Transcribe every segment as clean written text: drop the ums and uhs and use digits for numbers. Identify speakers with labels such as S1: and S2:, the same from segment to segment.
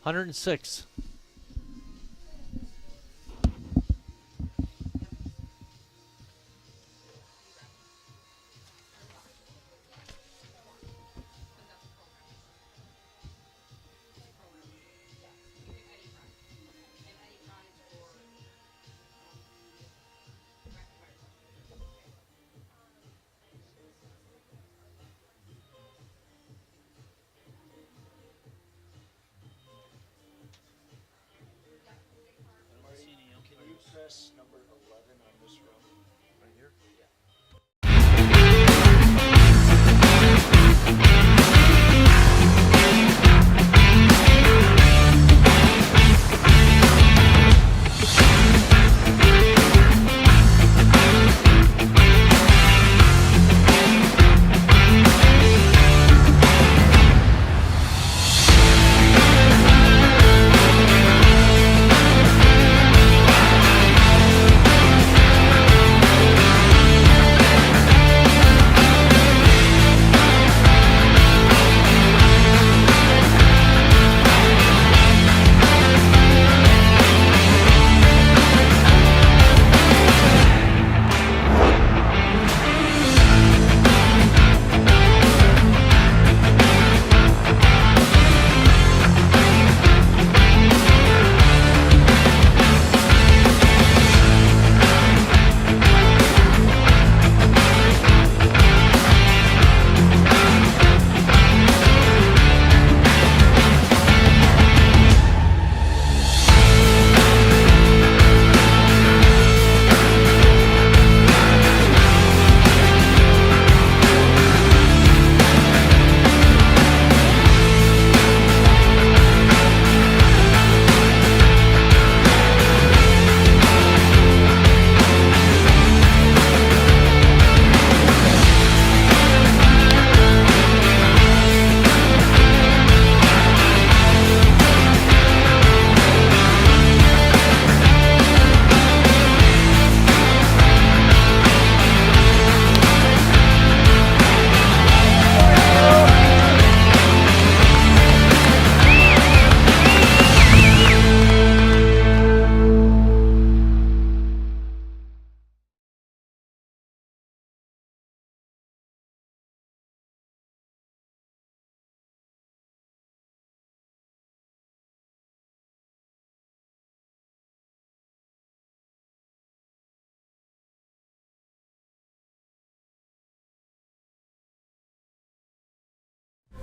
S1: 106.
S2: Can you press number 11 on this row? Right here? Yeah.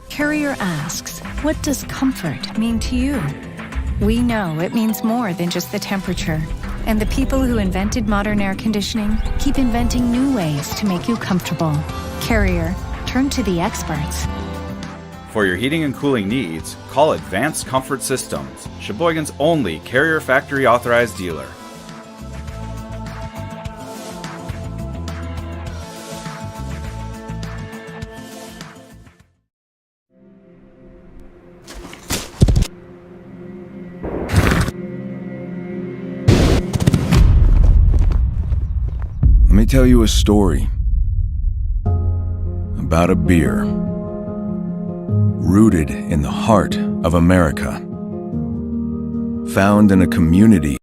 S3: Carrier asks, what does comfort mean to you? We know it means more than just the temperature. And the people who invented modern air conditioning keep inventing new ways to make you comfortable. Carrier, turn to the experts.
S4: For your heating and cooling needs, call Advanced Comfort Systems, Sheboygan's only Carrier factory authorized dealer.
S5: Let me tell you a story about a beer rooted in the heart of America, found in a community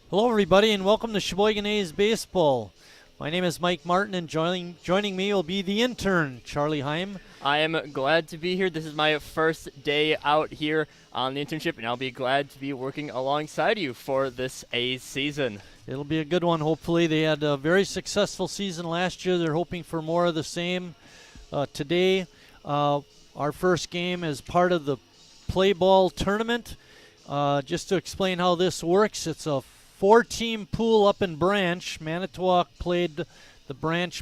S1: Hello, everybody, and welcome to Sheboygan A's Baseball. My name is Mike Martin, and joining me will be the intern, Charlie Heim.
S6: I am glad to be here. This is my first day out here on the internship, and I'll be glad to be working alongside you for this A's season.
S1: It'll be a good one, hopefully. They had a very successful season last year. They're hoping for more of the same today. Our first game is part of the play ball tournament. Just to explain how this works, it's a 4-team pool up in Branch. Manitowoc played the Branch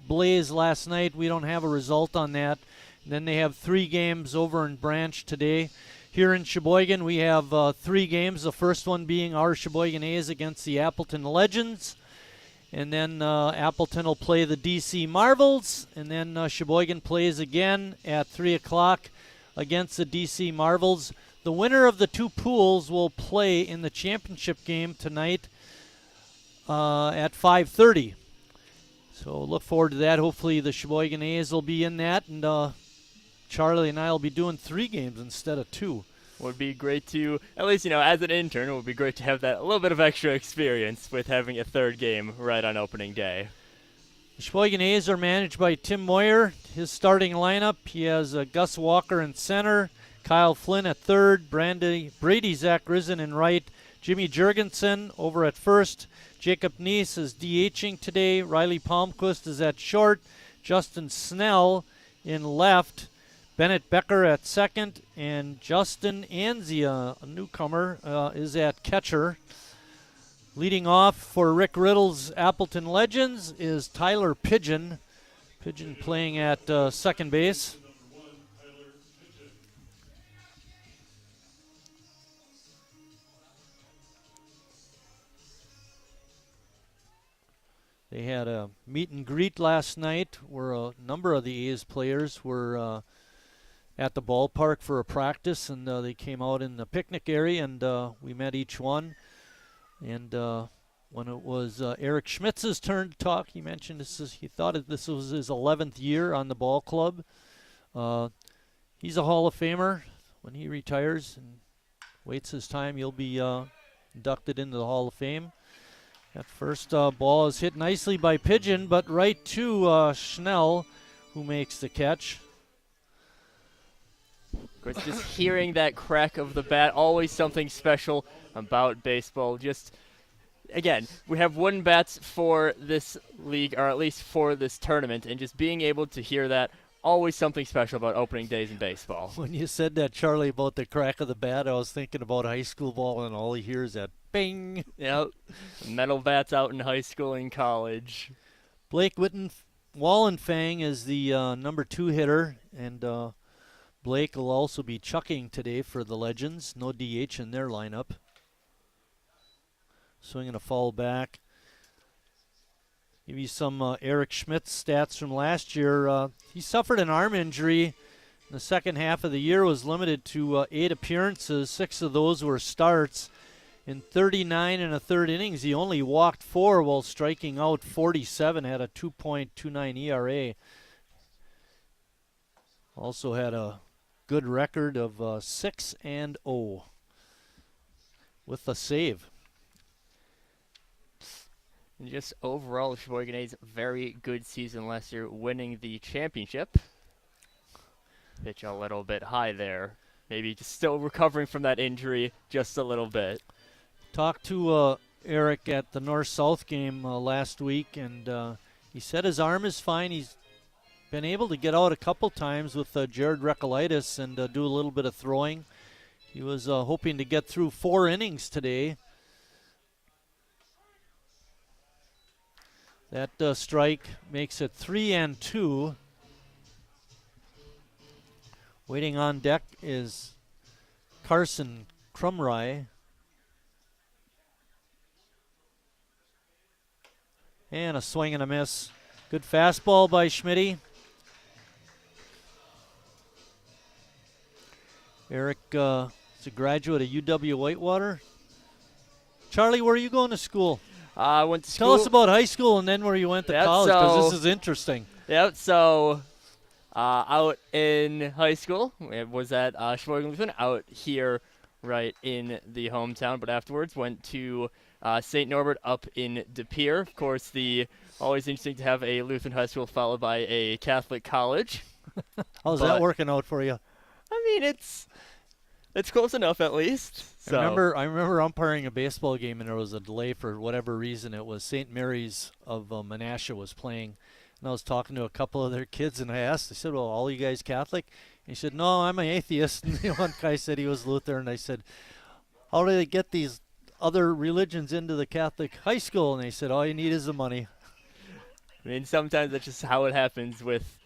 S1: Blaze last night. We don't have a result on that. And then they have 3 games over in Branch today. Here in Sheboygan, we have 3 games. The first one being our Sheboygan A's against the Appleton Legends. And then Appleton will play the DC Marvels. And then Sheboygan plays again at 3 o'clock against the DC Marvels. The winner of the 2 pools will play in the championship game tonight at 5:30. So look forward to that. Hopefully the Sheboygan A's will be in that, and Charlie and I will be doing 3 games instead of 2.
S6: Would be great to, at least, as an intern, it would be great to have that a little bit of extra experience with having a 3rd game right on opening day.
S1: The Sheboygan A's are managed by Tim Moyer. His starting lineup, he has Gus Walker in center, Kyle Flynn at 3rd, Brady Zach Risen in right, Jimmy Jurgensen over at 1st, Jacob Neese is DHing today, Riley Palmquist is at short, Justin Snell in left, Bennett Becker at 2nd, and Justin Anzia, a newcomer, is at catcher. Leading off for Rick Riddle's Appleton Legends is Tyler Pigeon. Pigeon playing at second base. They had a meet and greet last night where a number of the A's players were at the ballpark for a practice, and they came out in the picnic area, and we met each one. And when it was Eric Schmitz's turn to talk, he mentioned he thought this was his 11th year on the ball club. He's a Hall of Famer. When he retires and waits his time, he'll be inducted into the Hall of Fame. That first ball is hit nicely by Pigeon, but right to Schnell, who makes the catch.
S6: Of course, just hearing that crack of the bat, always something special about baseball. Just, again, we have wooden bats for this league, or at least for this tournament, and just being able to hear that, always something special about opening days in baseball.
S1: When you said that, Charlie, about the crack of the bat, I was thinking about high school ball, and all you hear is that bing.
S6: Yep, metal bats out in high school and college.
S1: Blake Wallenfang is the number 2 hitter, and Blake will also be chucking today for the Legends. No DH in their lineup. Swinging a foul back. Give you some Eric Schmitz stats from last year. He suffered an arm injury in the second half of the year, was limited to 8 appearances. 6 of those were starts. In 39 and a third innings, he only walked 4 while striking out 47, had a 2.29 ERA. Also had a good record of 6-0 with a save.
S6: And just overall, the Sheboygan A's very good season last year, winning the championship. Pitch a little bit high there. Maybe just still recovering from that injury just a little bit.
S1: Talked to Eric at the North-South game last week, and he said his arm is fine. He's been able to get out a couple times with Jared Recolitis and do a little bit of throwing. He was hoping to get through 4 innings today. That strike makes it 3-2. Waiting on deck is Carson Crumry. And a swing and a miss. Good fastball by Schmitty. Eric is a graduate of UW Whitewater. Charlie, where are you going to school?
S6: I went to school.
S1: Tell us about high school and then where you went to college, because this is interesting.
S6: Yep, so out in high school, it was at Sheboygan Lutheran, out here right in the hometown, but afterwards went to St. Norbert up in De Pere. Of course, the always interesting to have a Lutheran high school followed by a Catholic college.
S1: How's that working out for you?
S6: I mean, it's close enough at least. So.
S1: I remember umpiring a baseball game, and there was a delay for whatever reason. It was St. Mary's of Menasha was playing, and I was talking to a couple of their kids, and I said, well, all you guys Catholic? And he said, no, I'm an atheist. And the one guy said he was Lutheran. I said, how do they get these other religions into the Catholic high school? And they said, all you need is the money.
S6: I mean, sometimes that's just how it happens with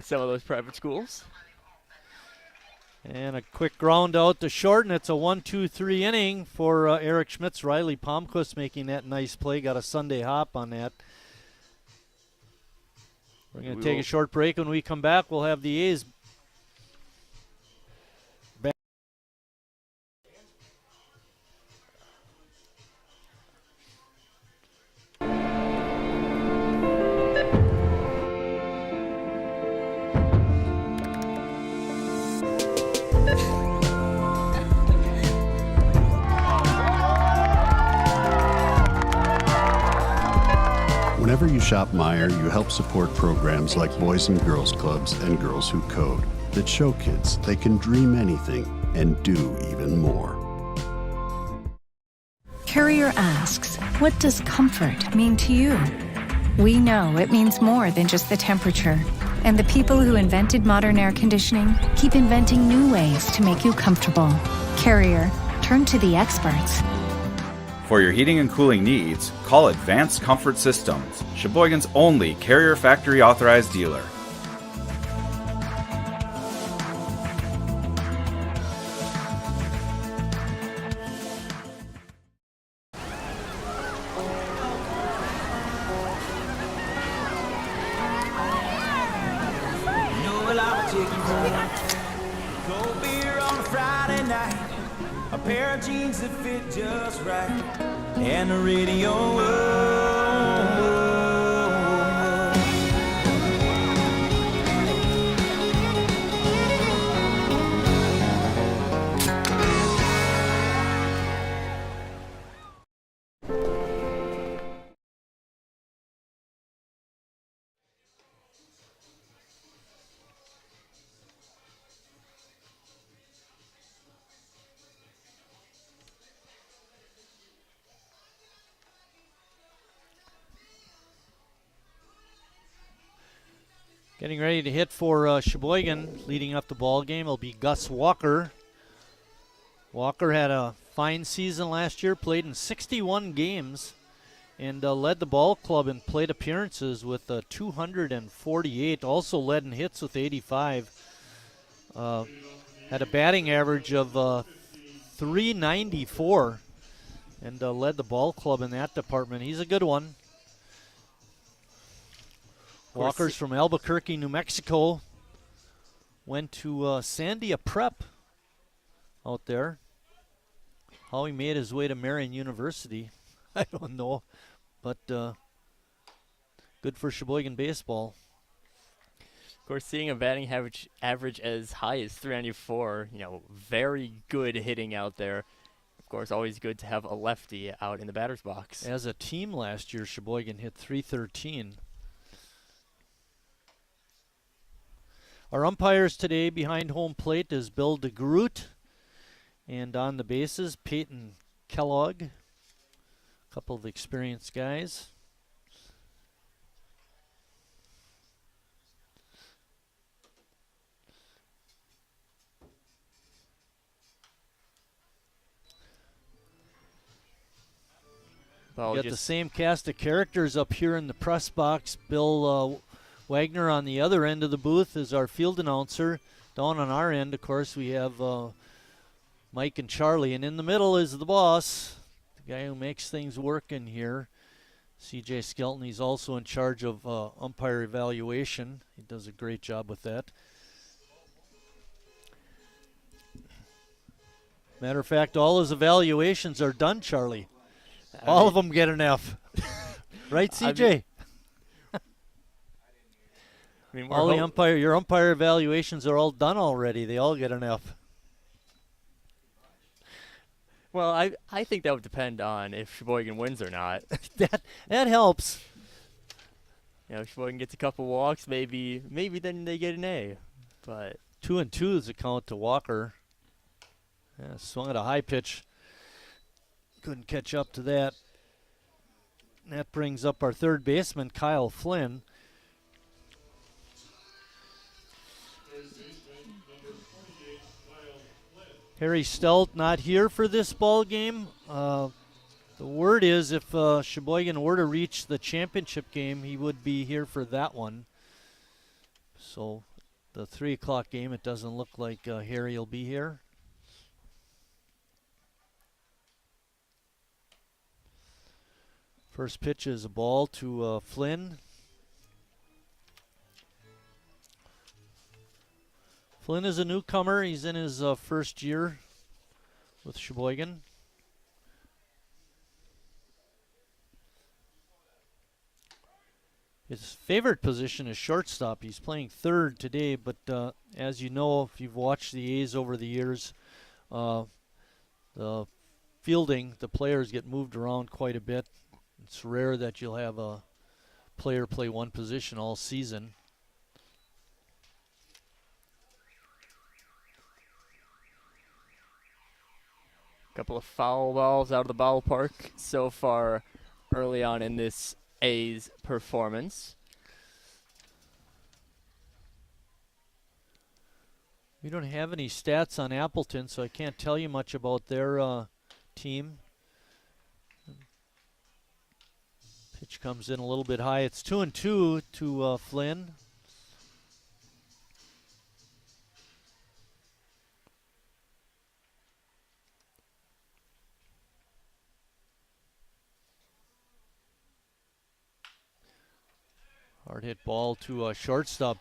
S6: some of those private schools.
S1: And a quick ground out to short, and it's a 1-2-3 inning for Eric Schmitz. Riley Palmquist making that nice play. Got a Sunday hop on that. We're going to take a short break. When we come back, we'll have the A's back.
S7: Whenever you shop Meijer, you help support programs like Boys and Girls Clubs and Girls Who Code that show kids they can dream anything and do even more.
S3: Carrier asks, what does comfort mean to you? We know it means more than just the temperature. And the people who invented modern air conditioning keep inventing new ways to make you comfortable. Carrier, turn to the experts.
S4: For your heating and cooling needs, call Advanced Comfort Systems, Sheboygan's only Carrier Factory authorized dealer.
S8: Cold beer on a Friday night, a pair of jeans that fit just right, and the radio.
S1: Getting ready to hit for Sheboygan, leading up the ball game, will be Gus Walker. Walker had a fine season last year, played in 61 games, and led the ball club in plate appearances with 248. Also led in hits with 85. Had a batting average of 394, and led the ball club in that department. He's a good one. Walker's from Albuquerque, New Mexico. Went to Sandia Prep out there. How he made his way to Marion University, I don't know. But good for Sheboygan baseball.
S6: Of course, seeing a batting average as high as 394, very good hitting out there. Of course, always good to have a lefty out in the batter's box.
S1: As a team last year, Sheboygan hit 313. Our umpires today behind home plate is Bill DeGroot, and on the bases, Peyton Kellogg. A couple of experienced guys.
S6: Well,
S1: we got the same cast of characters up here in the press box. Bill Wagner on the other end of the booth is our field announcer. Down on our end, of course, we have Mike and Charlie. And in the middle is the boss, the guy who makes things work in here, C.J. Skelton. He's also in charge of umpire evaluation. He does a great job with that. Matter of fact, all his evaluations are done, Charlie. All of them get an F. Right, C.J.? All your umpire evaluations are all done already. They all get an F.
S6: Well, I think that would depend on if Sheboygan wins or not.
S1: that helps.
S6: You know, Sheboygan gets a couple walks, maybe then they get an A. But
S1: 2-2 is the count to Walker. Yeah, swung at a high pitch. Couldn't catch up to that. That brings up our third baseman, Kyle Flynn. Harry Stout not here for this ball game. The word is if Sheboygan were to reach the championship game, he would be here for that one. So the 3 o'clock game, it doesn't look like Harry will be here. First pitch is a ball to Flynn. Flynn is a newcomer. He's in his first year with Sheboygan. His favorite position is shortstop. He's playing third today, but as you know, if you've watched the A's over the years, the fielding, the players get moved around quite a bit. It's rare that you'll have a player play one position all season.
S6: couple of foul balls out of the ballpark so far early on in this A's performance.
S1: We don't have any stats on Appleton, so I can't tell you much about their team. Pitch comes in a little bit high. It's 2-2 to Flynn. Hard hit ball to a shortstop,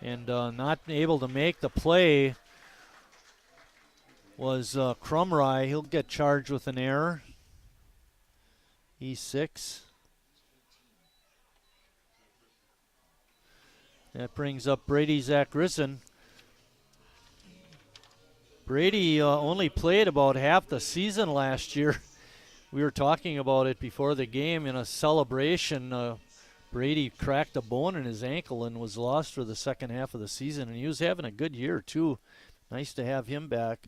S1: and not able to make the play was Crumry. He'll get charged with an error. E6. That brings up Brady Zachrisson. Brady only played about half the season last year. We were talking about it before the game in a celebration. Brady cracked a bone in his ankle and was lost for the second half of the season, and he was having a good year too. Nice to have him back.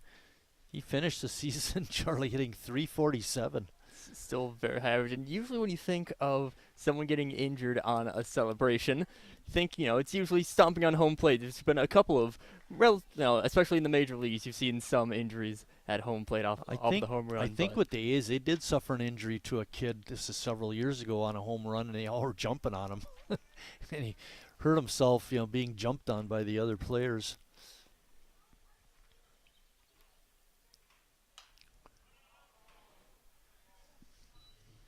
S1: He finished the season, Charlie, hitting .347.
S6: Still very high average. And usually when you think of someone getting injured on a celebration, think, it's usually stomping on home plate. There's been a couple of, especially in the major leagues, you've seen some injuries at home plate off the home run.
S1: I think with the A's, they did suffer an injury to a kid, this is several years ago, on a home run, and they all were jumping on him. And he hurt himself, being jumped on by the other players.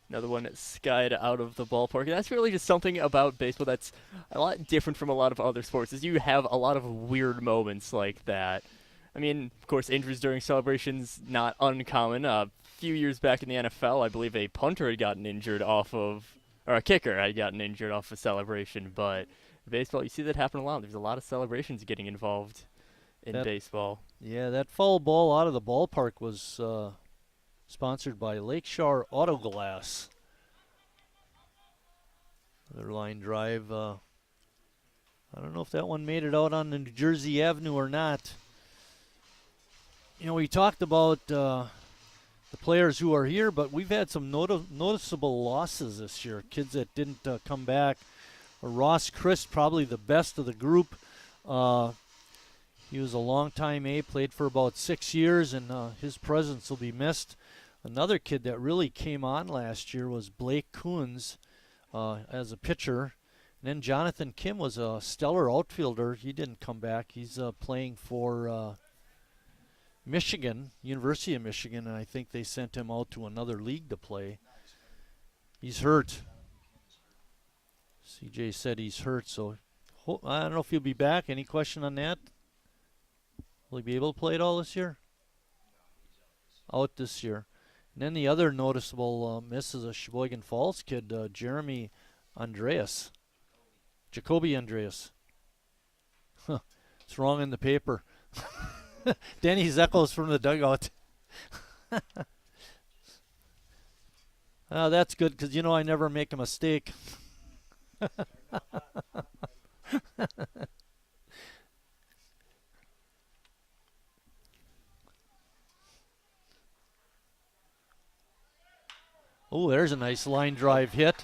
S6: Another one skied out of the ballpark. And that's really just something about baseball that's a lot different from a lot of other sports, is you have a lot of weird moments like that. I mean, of course, injuries during celebrations, not uncommon. A few years back in the NFL, I believe a punter had gotten injured or a kicker had gotten injured off a celebration. But baseball, you see that happen a lot. There's a lot of celebrations getting involved in baseball.
S1: Yeah, that foul ball out of the ballpark was sponsored by Lakeshore Auto Glass. Another line drive. I don't know if that one made it out on the New Jersey Avenue or not. We talked about the players who are here, but we've had some noticeable losses this year. Kids that didn't come back. Ross Christ, probably the best of the group. He was a long-time A, played for about 6 years, and his presence will be missed. Another kid that really came on last year was Blake Coons as a pitcher. And then Jonathan Kim was a stellar outfielder. He didn't come back. He's playing for Michigan, University of Michigan, and I think they sent him out to another league to play. He's hurt. CJ said he's hurt, so I don't know if he'll be back. Any question on that? Will he be able to play it all this year? Out this year. And then the other noticeable miss is a Sheboygan Falls kid, Jacoby Andreas. It's wrong in the paper. Denny Zeckles from the dugout. That's good because I never make a mistake. Oh, there's a nice line drive hit.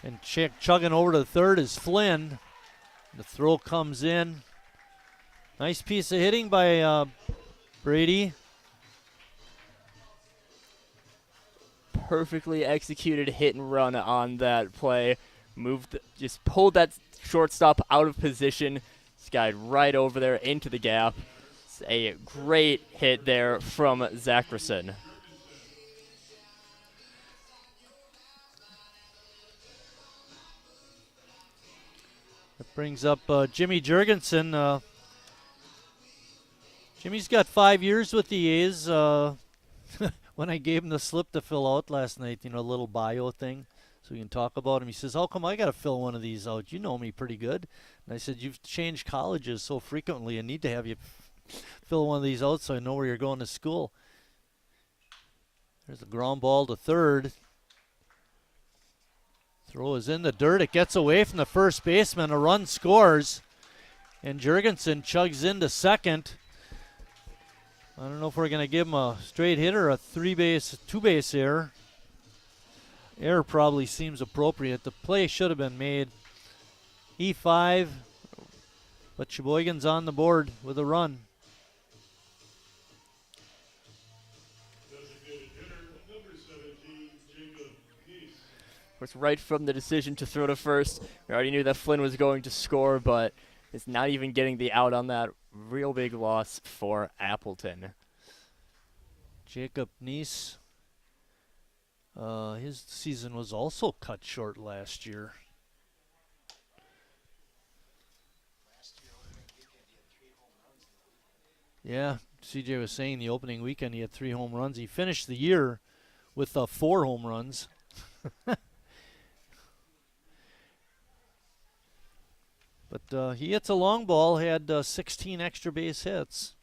S1: And chugging over to the third is Flynn. The throw comes in. Nice piece of hitting by Brady.
S6: Perfectly executed hit and run on that play. Just pulled that shortstop out of position. Skied right over there into the gap. It's a great hit there from Zackerson.
S1: That brings up Jimmy Jurgensen. Jimmy's got 5 years with the A's. When I gave him the slip to fill out last night, a little bio thing, so we can talk about him. He says, how come I got to fill one of these out? You know me pretty good. And I said, you've changed colleges so frequently. I need to have you fill one of these out so I know where you're going to school. There's a ground ball to third. Throw is in the dirt. It gets away from the first baseman. A run scores. And Jurgensen chugs into second. I don't know if we're going to give him a straight hit or a two-base error. Error probably seems appropriate. The play should have been made. E5, but Sheboygan's on the board with a run.
S6: Of course, right from the decision to throw to first, we already knew that Flynn was going to score, but it's not even getting the out on that. Real big loss for Appleton.
S1: Jacob Neese, his season was also cut short last year. Yeah, CJ was saying the opening weekend he had 3 home runs. He finished the year with 4 home runs. But he hits a long ball, had 16 extra base hits.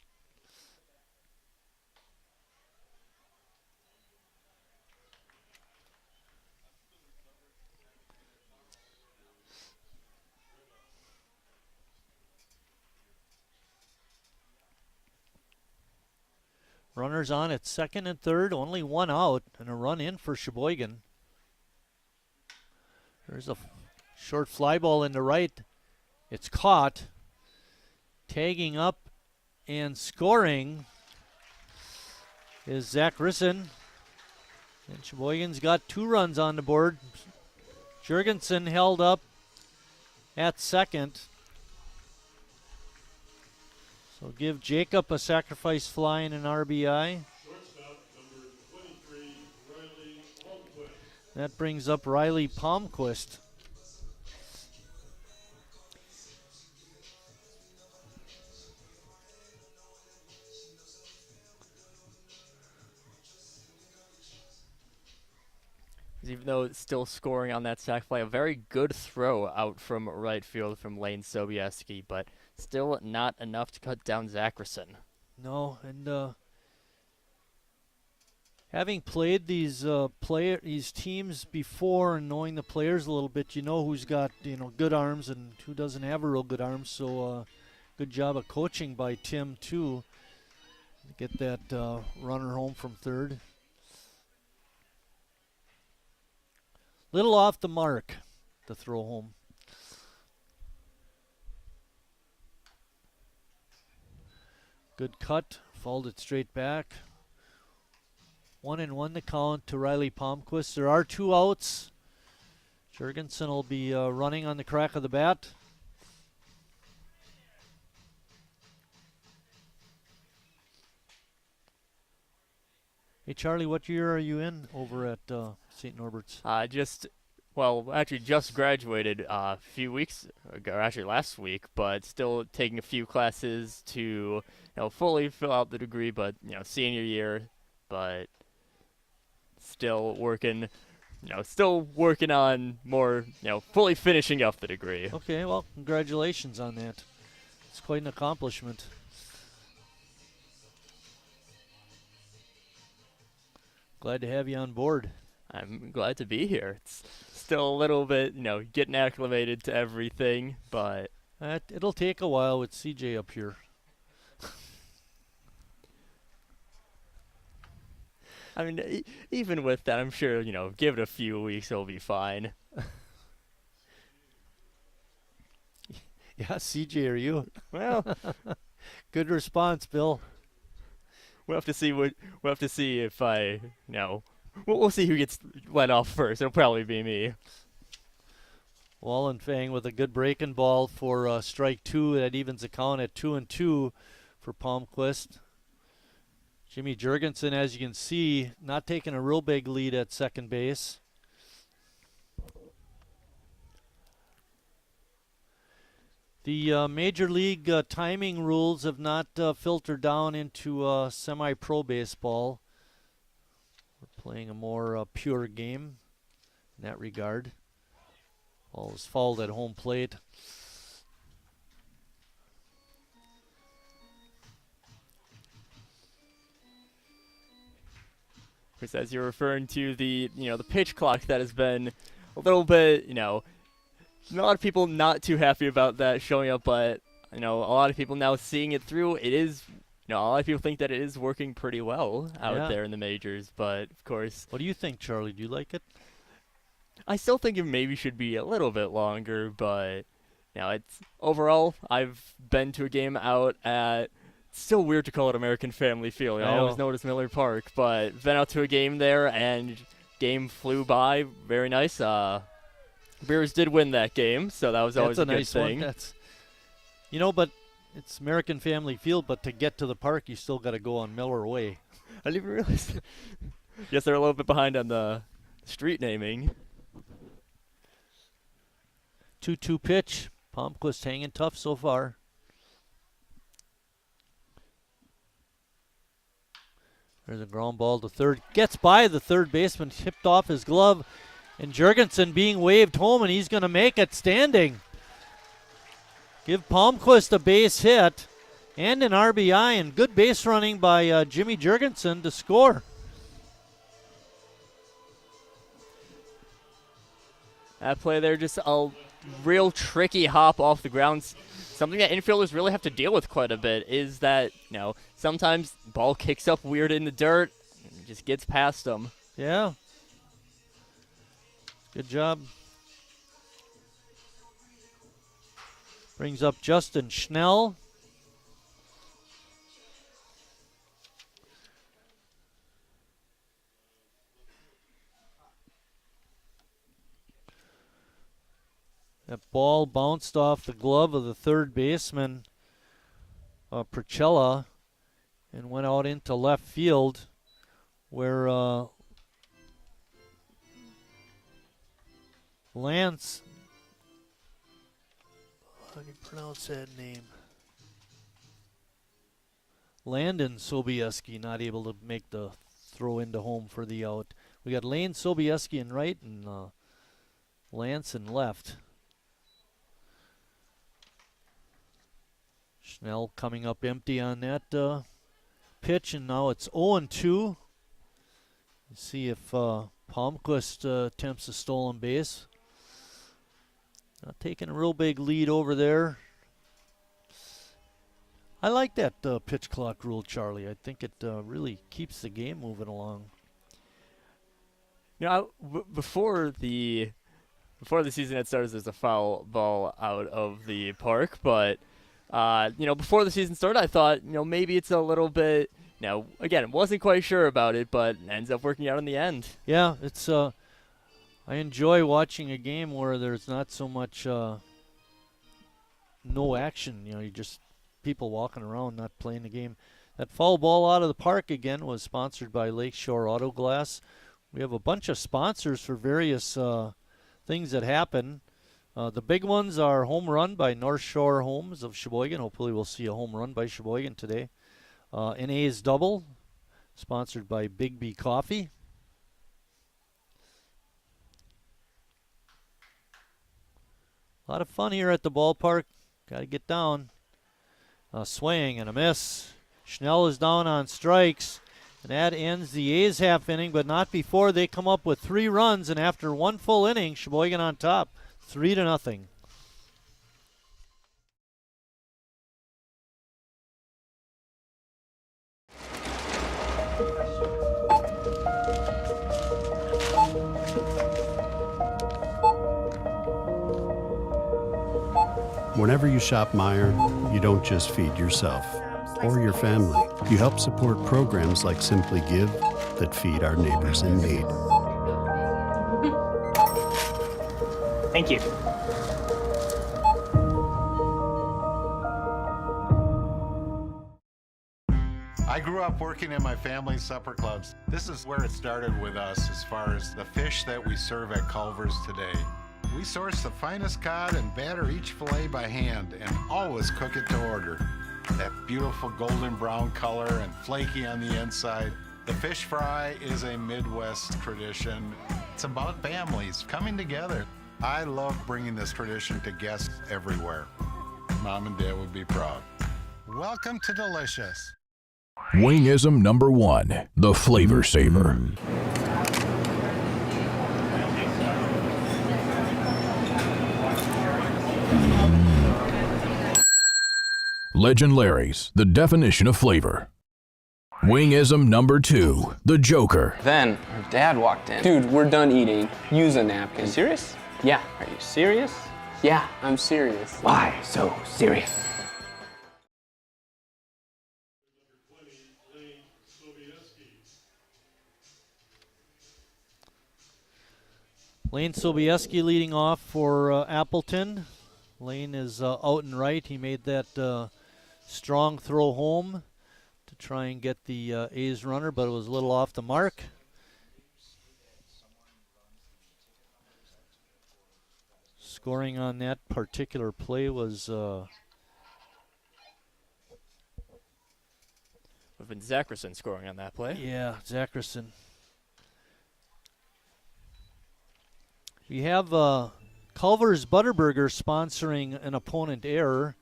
S1: Runners on at second and third, only 1 out, and a run in for Sheboygan. There's a short fly ball in the right. It's caught. Tagging up and scoring is Zach Risson. And Sheboygan's got 2 runs on the board. Jurgensen held up at second. So give Jacob a sacrifice fly and an RBI.
S9: Shortstop number 23, Riley Palmquist.
S1: That brings up Riley Palmquist.
S6: Even though it's still scoring on that sac fly, a very good throw out from right field from Lane Sobieski, but still not enough to cut down Zackerson.
S1: No, and having played these teams before and knowing the players a little bit, you know who's got good arms and who doesn't have a real good arm. So good job of coaching by Tim too to get that runner home from third. Little off the mark to throw home. Good cut, fouled it straight back. 1-1 the count to Riley Palmquist. There are 2 outs. Jurgensen will be running on the crack of the bat. Hey Charlie, what year are you in over at St. Norbert's?
S6: Just graduated a few weeks ago, actually last week, but still taking a few classes to fully fill out the degree, but senior year, but still working on more, fully finishing up the degree.
S1: Okay, well, congratulations on that. It's quite an accomplishment. Glad to have you on board.
S6: I'm glad to be here. It's still a little bit, getting acclimated to everything, but
S1: It'll take a while with CJ up here.
S6: I mean, even with that, I'm sure, give it a few weeks, it'll be fine.
S1: Yeah, CJ, are you?
S6: Well,
S1: Good response, Bill.
S6: we'll have to see if I, we'll see who gets let off first. It'll probably be me.
S1: Wallenfang with a good breaking ball for strike 2. That evens the count at 2-2 for Palmquist. Jimmy Jurgensen, as you can see, not taking a real big lead at second base. The Major League timing rules have not filtered down into semi-pro baseball. We're playing a more pure game in that regard. Ball was fouled at home plate.
S6: Chris, as you're referring to the pitch clock that has been a little bit, a lot of people not too happy about that showing up, but a lot of people now seeing it through. It is, a lot of people think that it is working pretty well out there in the majors, but of course.
S1: What do you think, Charlie? Do you like it?
S6: I still think it maybe should be a little bit longer, but it's overall. I've been to a game out at. It's still weird to call it American Family Field. I always know it's Miller Park, but been out to a game there and game flew by. Very nice. Bears did win that game, so that was always a good
S1: nice
S6: thing.
S1: One. That's, but it's American Family Field, but to get to the park, you still got to go on Miller Way.
S6: I didn't even realize. Guess they're a little bit behind on the street naming.
S1: 2-2 pitch. Palmquist hanging tough so far. There's a ground ball to third. Gets by the third baseman, tipped off his glove, and Jurgensen being waved home, and he's going to make it standing. Give Palmquist a base hit and an RBI, and good base running by Jimmy Jurgensen to score.
S6: That play there, just a real tricky hop off the ground. Something that infielders really have to deal with quite a bit is that, sometimes ball kicks up weird in the dirt and just gets past them.
S1: Yeah. Good job. Brings up Justin Schnell. That ball bounced off the glove of the third baseman, Percella, and went out into left field where Lance, how do you pronounce that name? Landon Sobieski not able to make the throw into home for the out. We got Lane Sobieski in right and Lance in left. Schnell coming up empty on that pitch, and now it's 0-2. See if Palmquist attempts a stolen base. Not taking a real big lead over there. I like that pitch clock rule, Charlie. I think it really keeps the game moving along.
S6: Before the season had started, there's a foul ball out of the park, but before the season started, I thought, maybe it's a little bit. Again, wasn't quite sure about it, but ends up working out in the end.
S1: Yeah, it's. I enjoy watching a game where there's not so much no action. You just people walking around, not playing the game. That foul ball out of the park again was sponsored by Lakeshore Auto Glass. We have a bunch of sponsors for various things that happen. The big ones are home run by North Shore Homes of Sheboygan. Hopefully we'll see a home run by Sheboygan today. NA's Double, sponsored by Big B Coffee. A lot of fun here at the ballpark. Got to get down. A swing and a miss. Schnell is down on strikes. And that ends the A's half inning, but not before they come up with 3 runs, and after 1 full inning, Sheboygan on top, 3-0.
S7: Whenever you shop Meijer, you don't just feed yourself or your family. You help support programs like Simply Give that feed our neighbors in need.
S2: Thank you.
S10: I grew up working in my family's supper clubs. This is where it started with us as far as the fish that we serve at Culver's today. We source the finest cod and batter each fillet by hand and always cook it to order. That beautiful golden brown color and flaky on the inside. The fish fry is a Midwest tradition. It's about families coming together. I love bringing this tradition to guests everywhere. Mom and Dad would be proud. Welcome to Delicious.
S11: Wingism number 1, the Flavor Saver. Legend Larry's, the definition of flavor. Wingism number 2, the Joker.
S12: Then her dad walked in. Dude, we're done eating. Use a napkin. You serious? Yeah. Are you serious? Yeah, I'm serious. Why so serious?
S1: Lane Sobieski leading off for Appleton. Lane is out and right. He made that strong throw home to try and get the A's runner, but it was a little off the mark. Scoring on that particular play was
S6: Would have been Zackerson scoring on that play.
S1: Yeah, Zackerson. We have Culver's Butterburger sponsoring an opponent error.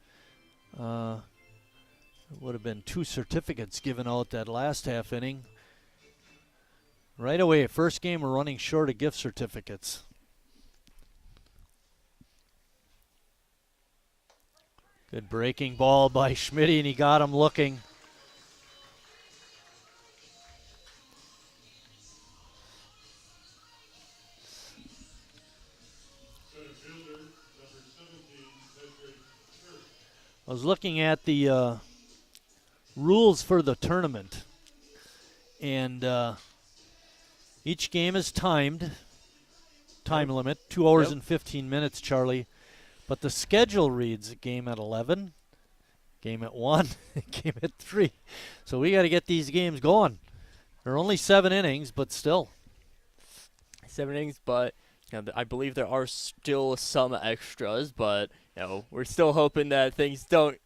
S1: Would have been 2 certificates given out that last half inning. Right away, first game we're running short of gift certificates. Good breaking ball by Schmitz, and he got him looking. I was looking at the rules for the tournament, and each game is timed, time limit, 2 hours and 15 minutes, Charlie. But the schedule reads a game at 11, game at 1, game at 3. So we got to get these games going. They're only 7 innings, but still.
S6: 7 innings, but I believe there are still some extras, but we're still hoping that things don't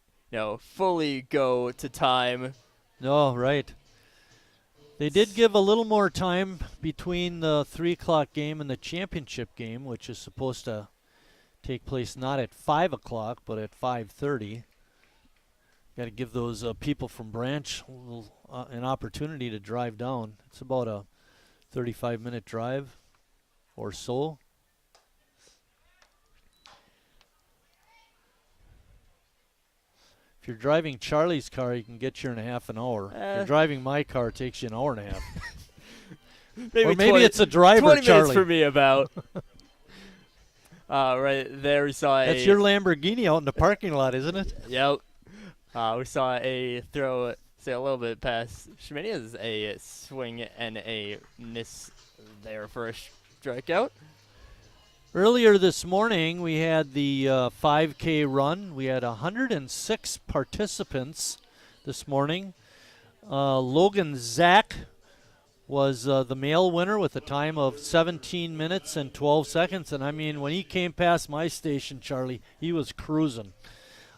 S6: fully go to time.
S1: No, right. They did give a little more time between the 3 o'clock game and the championship game, which is supposed to take place not at 5 o'clock, but at 5:30. Got to give those people from Branch an opportunity to drive down. It's about a 35-minute drive or so. If you're driving Charlie's car, you can get here in a half an hour. If you're driving my car, it takes you an hour and a half. Maybe it's a driver,
S6: 20
S1: Charlie.
S6: minutes for me about. Right there we saw
S1: That's your Lamborghini out in the parking lot, isn't it?
S6: Yep. We saw a throw, say a little bit past Schmitz, is a swing and a miss there for a strikeout.
S1: Earlier this morning, we had the 5K run. We had 106 participants this morning. Logan Zach was the male winner with a time of 17 minutes and 12 seconds. And, I mean, when he came past my station, Charlie, he was cruising.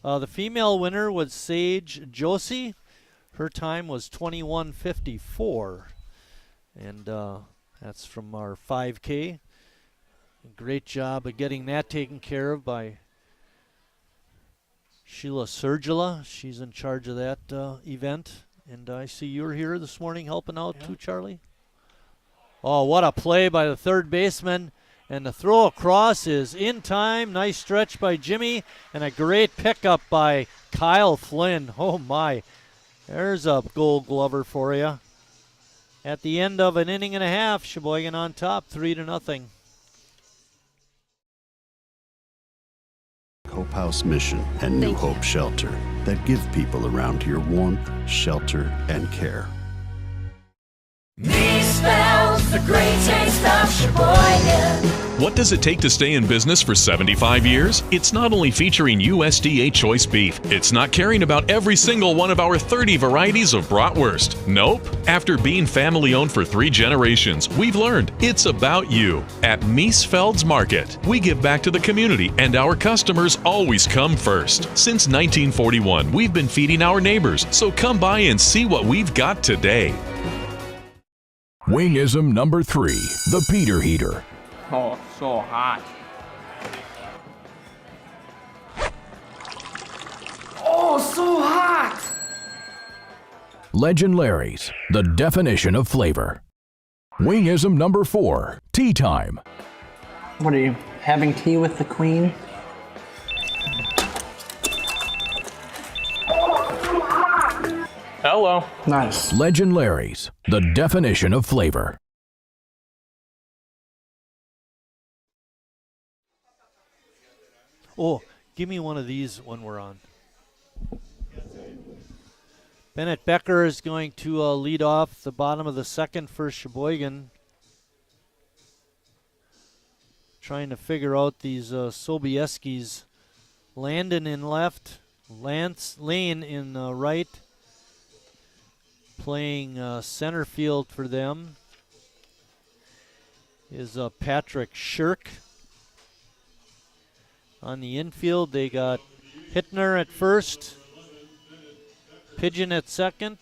S1: The female winner was Sage Josie. Her time was 21:54. And that's from our 5K. Great job of getting that taken care of by Sheila Sergila. She's in charge of that event And I see you're here this morning helping out too, Charlie. Oh, what a play by the third baseman. And the throw across is in time. Nice stretch by Jimmy. And a great pickup by Kyle Flynn. Oh, my. There's a Gold Glover for you. At the end of an inning and a half, Sheboygan on top, 3-0.
S7: Hope House Mission and New Hope Shelter that give people around here warmth, shelter, and care.
S8: Me spells the great taste of Sheboygan.
S13: What does it take to stay in business for 75 years? It's not only featuring USDA choice beef. It's not caring about every single one of our 30 varieties of bratwurst. Nope. After being family-owned for 3 generations, we've learned it's about you. At Miesfeld's Market, we give back to the community, and our customers always come first. Since 1941, we've been feeding our neighbors, so come by and see what we've got today.
S11: Wingism number 3, the Peter Heater.
S12: Oh, so hot.
S8: Oh, so hot!
S11: Legend Larry's, the definition of flavor. Wingism number 4, tea time.
S12: What are you, having tea with the queen? Hello. Nice.
S11: Legend Larry's, the definition of flavor.
S1: Oh, give me one of these when we're on. Bennett Becker is going to lead off the bottom of the second for Sheboygan. Trying to figure out these Sobieskis. Landon in left, Lane in right. Playing center field for them is Patrick Shirk. On the infield, they got Hittner at first, Pigeon at second,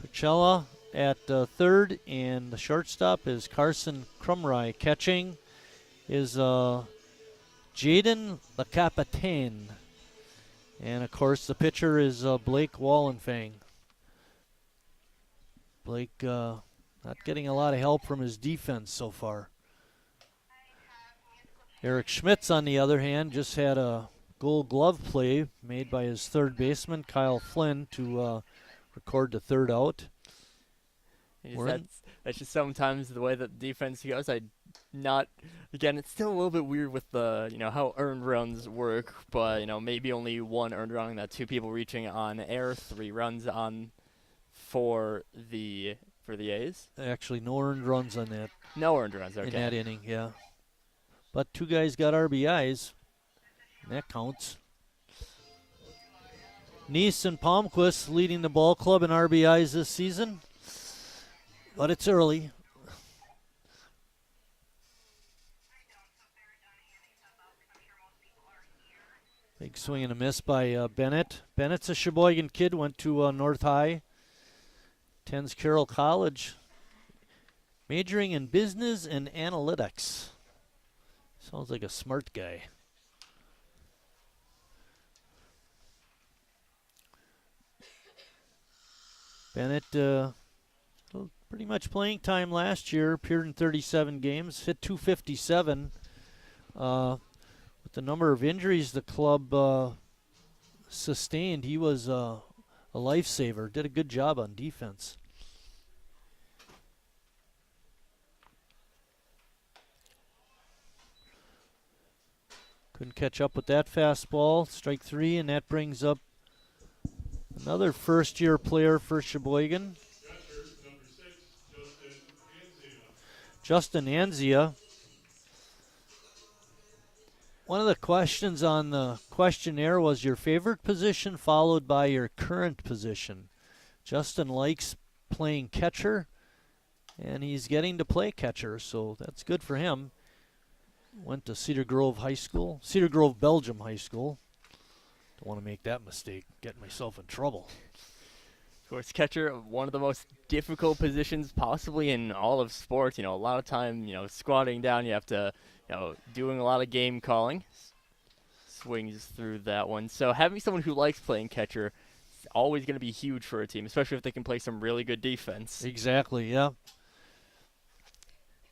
S1: Pacella at third, and the shortstop is Carson Crumry. Catching is Jaden Le Capitaine. And, of course, the pitcher is Blake Wallenfang. Blake not getting a lot of help from his defense so far. Eric Schmitz, on the other hand, just had a Gold Glove play made by his third baseman, Kyle Flynn, to record the third out.
S6: That's just sometimes the way that defense goes. Again, it's still a little bit weird with the, how earned runs work, but, maybe only 1 earned run, that 2 people reaching on air, 3 runs on for the A's.
S1: Actually, no earned runs on that.
S6: No earned runs, okay.
S1: In that inning, yeah. But 2 guys got RBIs, and that counts. Neese and Palmquist leading the ball club in RBIs this season, but it's early. Big swing and a miss by Bennett. Bennett's a Sheboygan kid, went to North High, attends Carroll College, majoring in business and analytics. Sounds like a smart guy. Bennett, pretty much playing time last year, appeared in 37 games, hit .257. With the number of injuries the club sustained, he was a lifesaver, did a good job on defense. Couldn't catch up with that fastball. Strike 3, and that brings up another first-year player for Sheboygan. Justin Anzia. One of the questions on the questionnaire was your favorite position followed by your current position. Justin likes playing catcher, and he's getting to play catcher, so that's good for him. Went to Cedar Grove Belgium High School. Don't want to make that mistake, getting myself in trouble.
S6: Of course, catcher, one of the most difficult positions possibly in all of sports. A lot of time, squatting down, you have to, doing a lot of game calling. Swings through that one. So having someone who likes playing catcher always going to be huge for a team, especially if they can play some really good defense.
S1: Exactly, yeah.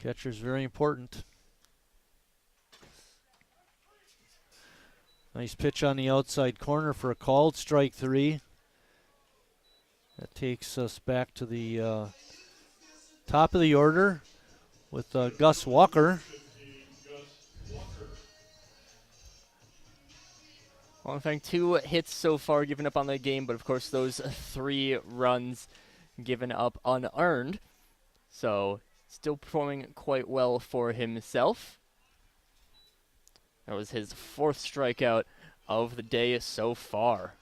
S1: Catcher's very important. Nice pitch on the outside corner for a called strike 3. That takes us back to the top of the order with Gus Walker.
S6: Wildwood 2 hits so far given up on the game, but of course those 3 runs given up unearned. So still performing quite well for himself. That was his 4th strikeout of the day so far.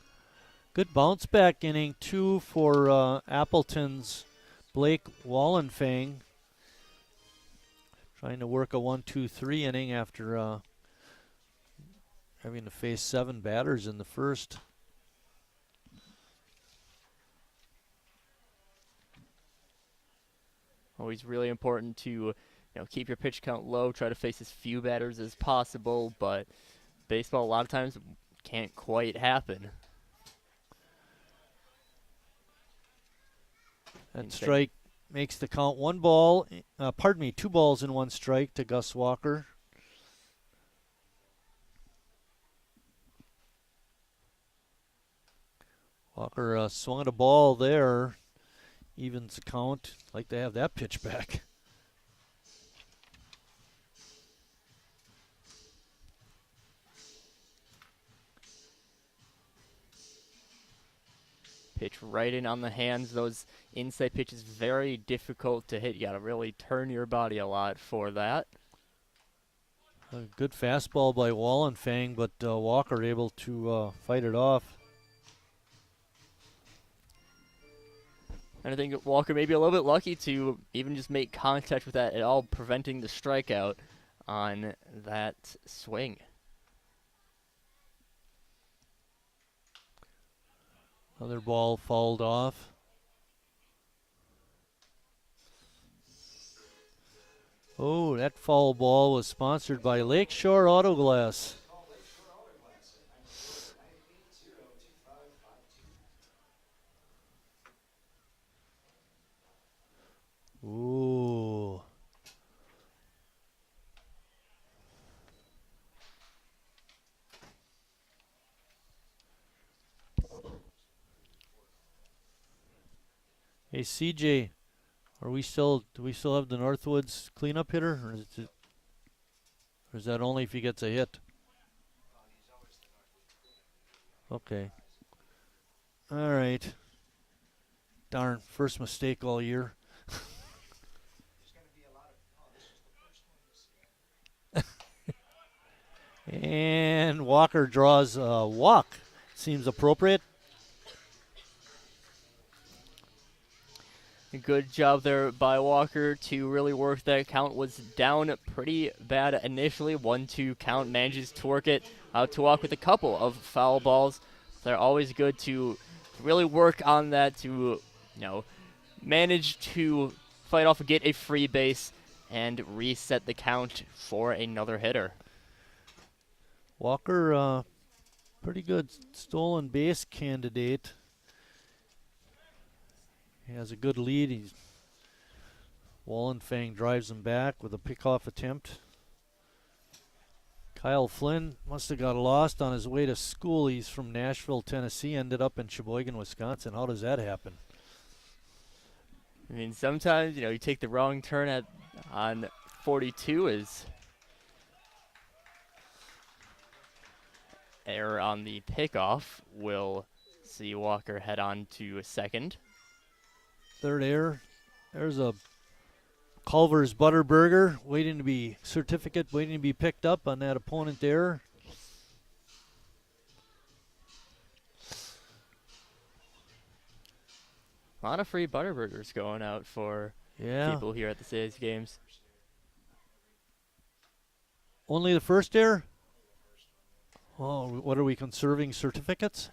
S1: Good bounce back inning, 2 for Appleton's Blake Wallenfang. Trying to work a 1-2-3 inning after having to face 7 batters in the first.
S6: Always really important to keep your pitch count low, try to face as few batters as possible, but baseball a lot of times can't quite happen.
S1: That strike makes the count 2 balls and 1 strike to Gus Walker. Walker swung at a ball there, evens the count. Like to have that pitch back.
S6: Pitch right in on the hands. Those inside pitches very difficult to hit. You got to really turn your body a lot for that.
S1: A good fastball by Wallenfang, but Walker able to fight it off.
S6: And I think Walker may be a little bit lucky to even just make contact with that at all, preventing the strikeout on that swing.
S1: Another ball fouled off. Oh, that foul ball was sponsored by Lakeshore Auto Glass. Ooh. Hey CJ, do we still have the Northwoods cleanup hitter, or is that only if he gets a hit? Okay. All right. Darn, first mistake all year. And Walker draws a walk. Seems appropriate.
S6: Good job there by Walker to really work that count. Was down pretty bad initially. 1-2 count, manages to work it out to walk with a couple of foul balls. They're always good to really work on that, to manage to fight off and get a free base and reset the count for another hitter.
S1: Walker, pretty good stolen base candidate. He has a good lead. Wallenfang drives him back with a pickoff attempt. Kyle Flynn must have got lost on his way to school. He's from Nashville, Tennessee, ended up in Sheboygan, Wisconsin. How does that happen?
S6: I mean, sometimes, you take the wrong turn on 42 is error on the pickoff. Will see Walker head on to second.
S1: Third error. There's a Culver's Butterburger waiting to be picked up on that opponent error.
S6: A lot of free Butterburgers going out for people here at the Cities games.
S1: Only the first error? Oh, what are we conserving certificates?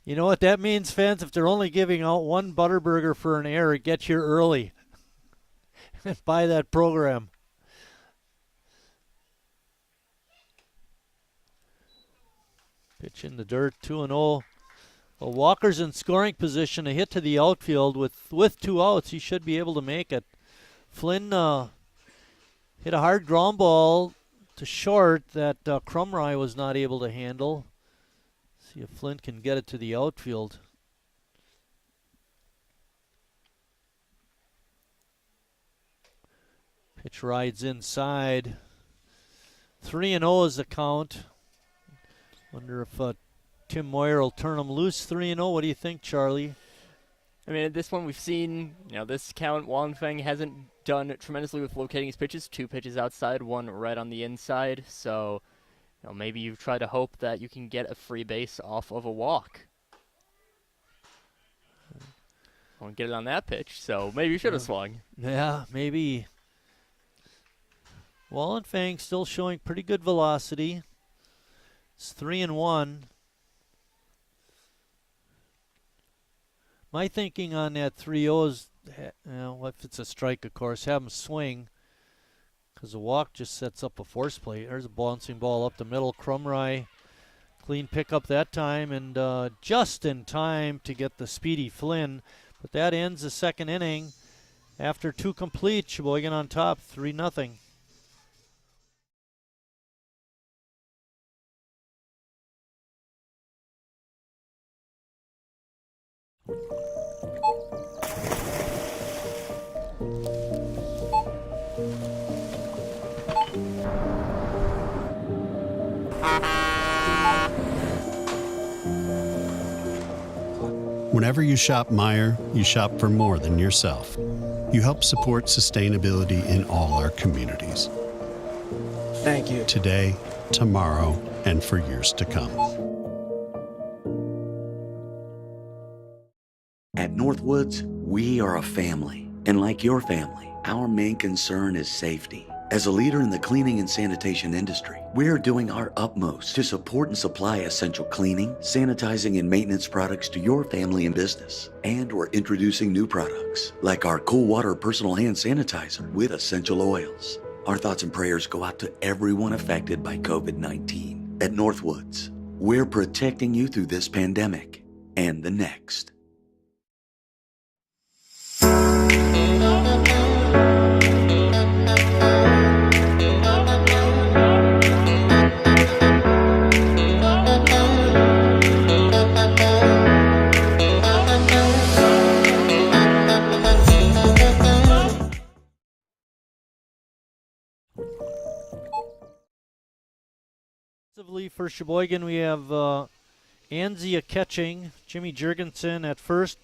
S1: You know what that means, fans? If they're only giving out 1 Butterburger for an error, get here early and buy that program. Pitch in the dirt, 2-0. Well, Walker's in scoring position. A hit to the outfield with 2 outs. He should be able to make it. Flynn hit a hard ground ball to short that Crumry was not able to handle. See if Flynn can get it to the outfield. Pitch rides inside. 3-0 is the count. Wonder if Tim Moyer will turn him loose. 3-0. What do you think, Charlie?
S6: I mean, at this one we've seen, this count, Wallenfang hasn't done tremendously with locating his pitches. 2 pitches outside, 1 right on the inside. So, maybe you try to hope that you can get a free base off of a walk. Won't get it on that pitch, so maybe you should have swung.
S1: Yeah, maybe. Wallenfang still showing pretty good velocity. It's 3-1. My thinking on that 3-0 is, if it's a strike, of course, have him swing, because the walk just sets up a force play. There's a bouncing ball up the middle. Crumry, clean pickup that time, and just in time to get the speedy Flynn. But that ends the second inning. After 2 complete, Sheboygan on top, 3-0.
S7: Whenever you shop Meijer, you shop for more than yourself. You help support sustainability in all our communities.
S14: Thank you.
S7: Today, tomorrow, and for years to come.
S15: At Northwoods, we are a family. And like your family, our main concern is safety. As a leader in the cleaning and sanitation industry, we are doing our utmost to support and supply essential cleaning, sanitizing, and maintenance products to your family and business. And we're introducing new products, like our Cool Water Personal Hand Sanitizer with essential oils. Our thoughts and prayers go out to everyone affected by COVID-19. At Northwoods, we're protecting you through this pandemic and the next.
S1: For Sheboygan, we have Anzia catching, Jimmy Jurgensen at first,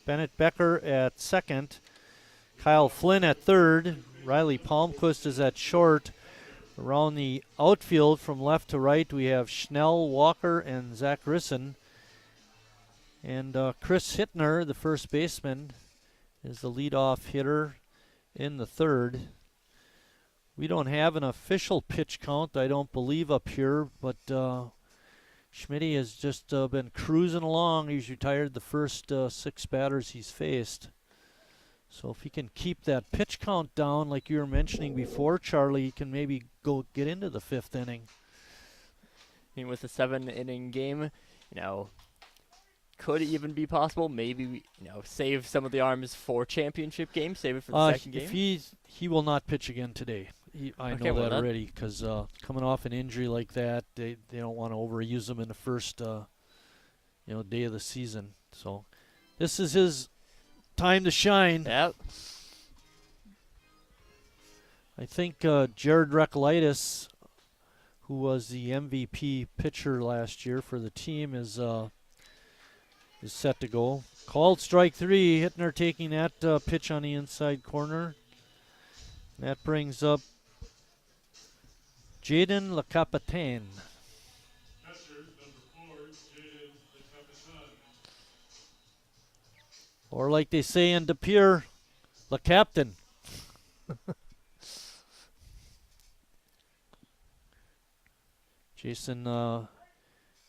S1: Bennett Becker at second, Kyle Flynn at third, Riley Palmquist is at short. Around the outfield from left to right, we have Schnell, Walker, and Zach Risson. And Chris Hittner, the first baseman, is the leadoff hitter in the third. We don't have an official pitch count, I don't believe, up here, but Schmitz has just been cruising along. He's retired the first 6 batters he's faced. So if he can keep that pitch count down, like you were mentioning before, Charlie, he can maybe go get into the 5th inning.
S6: I mean, with a 7-inning game, could it even be possible? Maybe, save some of the arms for championship games, save it for the second game?
S1: If he will not pitch again today. I know that already, because coming off an injury like that, they don't want to overuse him in the first day of the season. So this is his time to shine.
S6: Yep.
S1: I think Jared Recklitis, who was the MVP pitcher last year for the team, is set to go. Called strike 3. Hittner taking that pitch on the inside corner. That brings up Jaden LeCapitaine. Or like they say in De Pere, Le Captain. Jason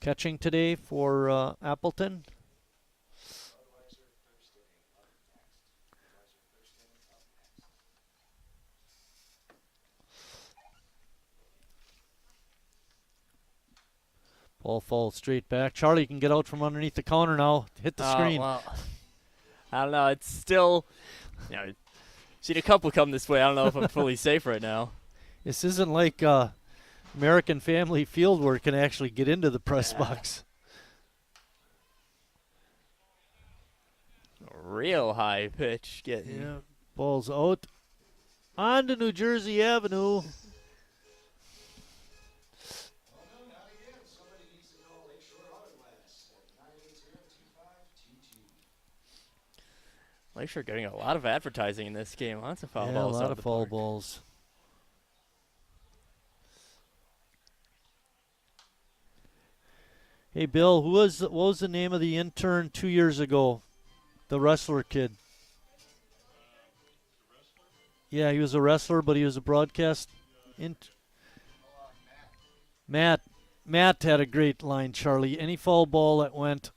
S1: catching today for Appleton. Ball falls straight back. Charlie can get out from underneath the counter now. Hit the screen.
S6: Well, I don't know. It's still, seen a couple come this way. I don't know if I'm fully safe right now.
S1: This isn't like American Family Field where it can actually get into the press box.
S6: A real high pitch getting.
S1: Yeah, ball's out. On to New Jersey Avenue.
S6: Lakeshore getting a lot of advertising in this game. Lots of foul balls.
S1: A lot of foul balls. Hey, Bill, what was the name of the intern 2 years ago? The wrestler kid. Yeah, he was a wrestler, but he was a broadcast. Matt had a great line, Charlie. Any foul ball that went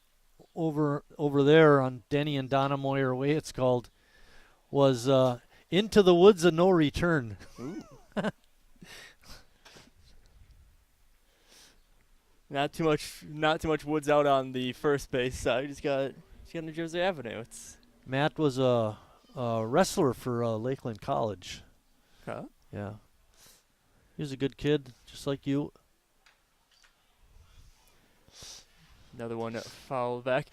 S1: over there on Denny and Donna Moyer Way, it's called, was into the woods of no return.
S6: Not too much woods out on the first base side. He's got New Jersey Avenue.
S1: Matt was a wrestler for Lakeland College.
S6: Huh?
S1: Yeah. He was a good kid, just like you.
S6: Another one fouled back.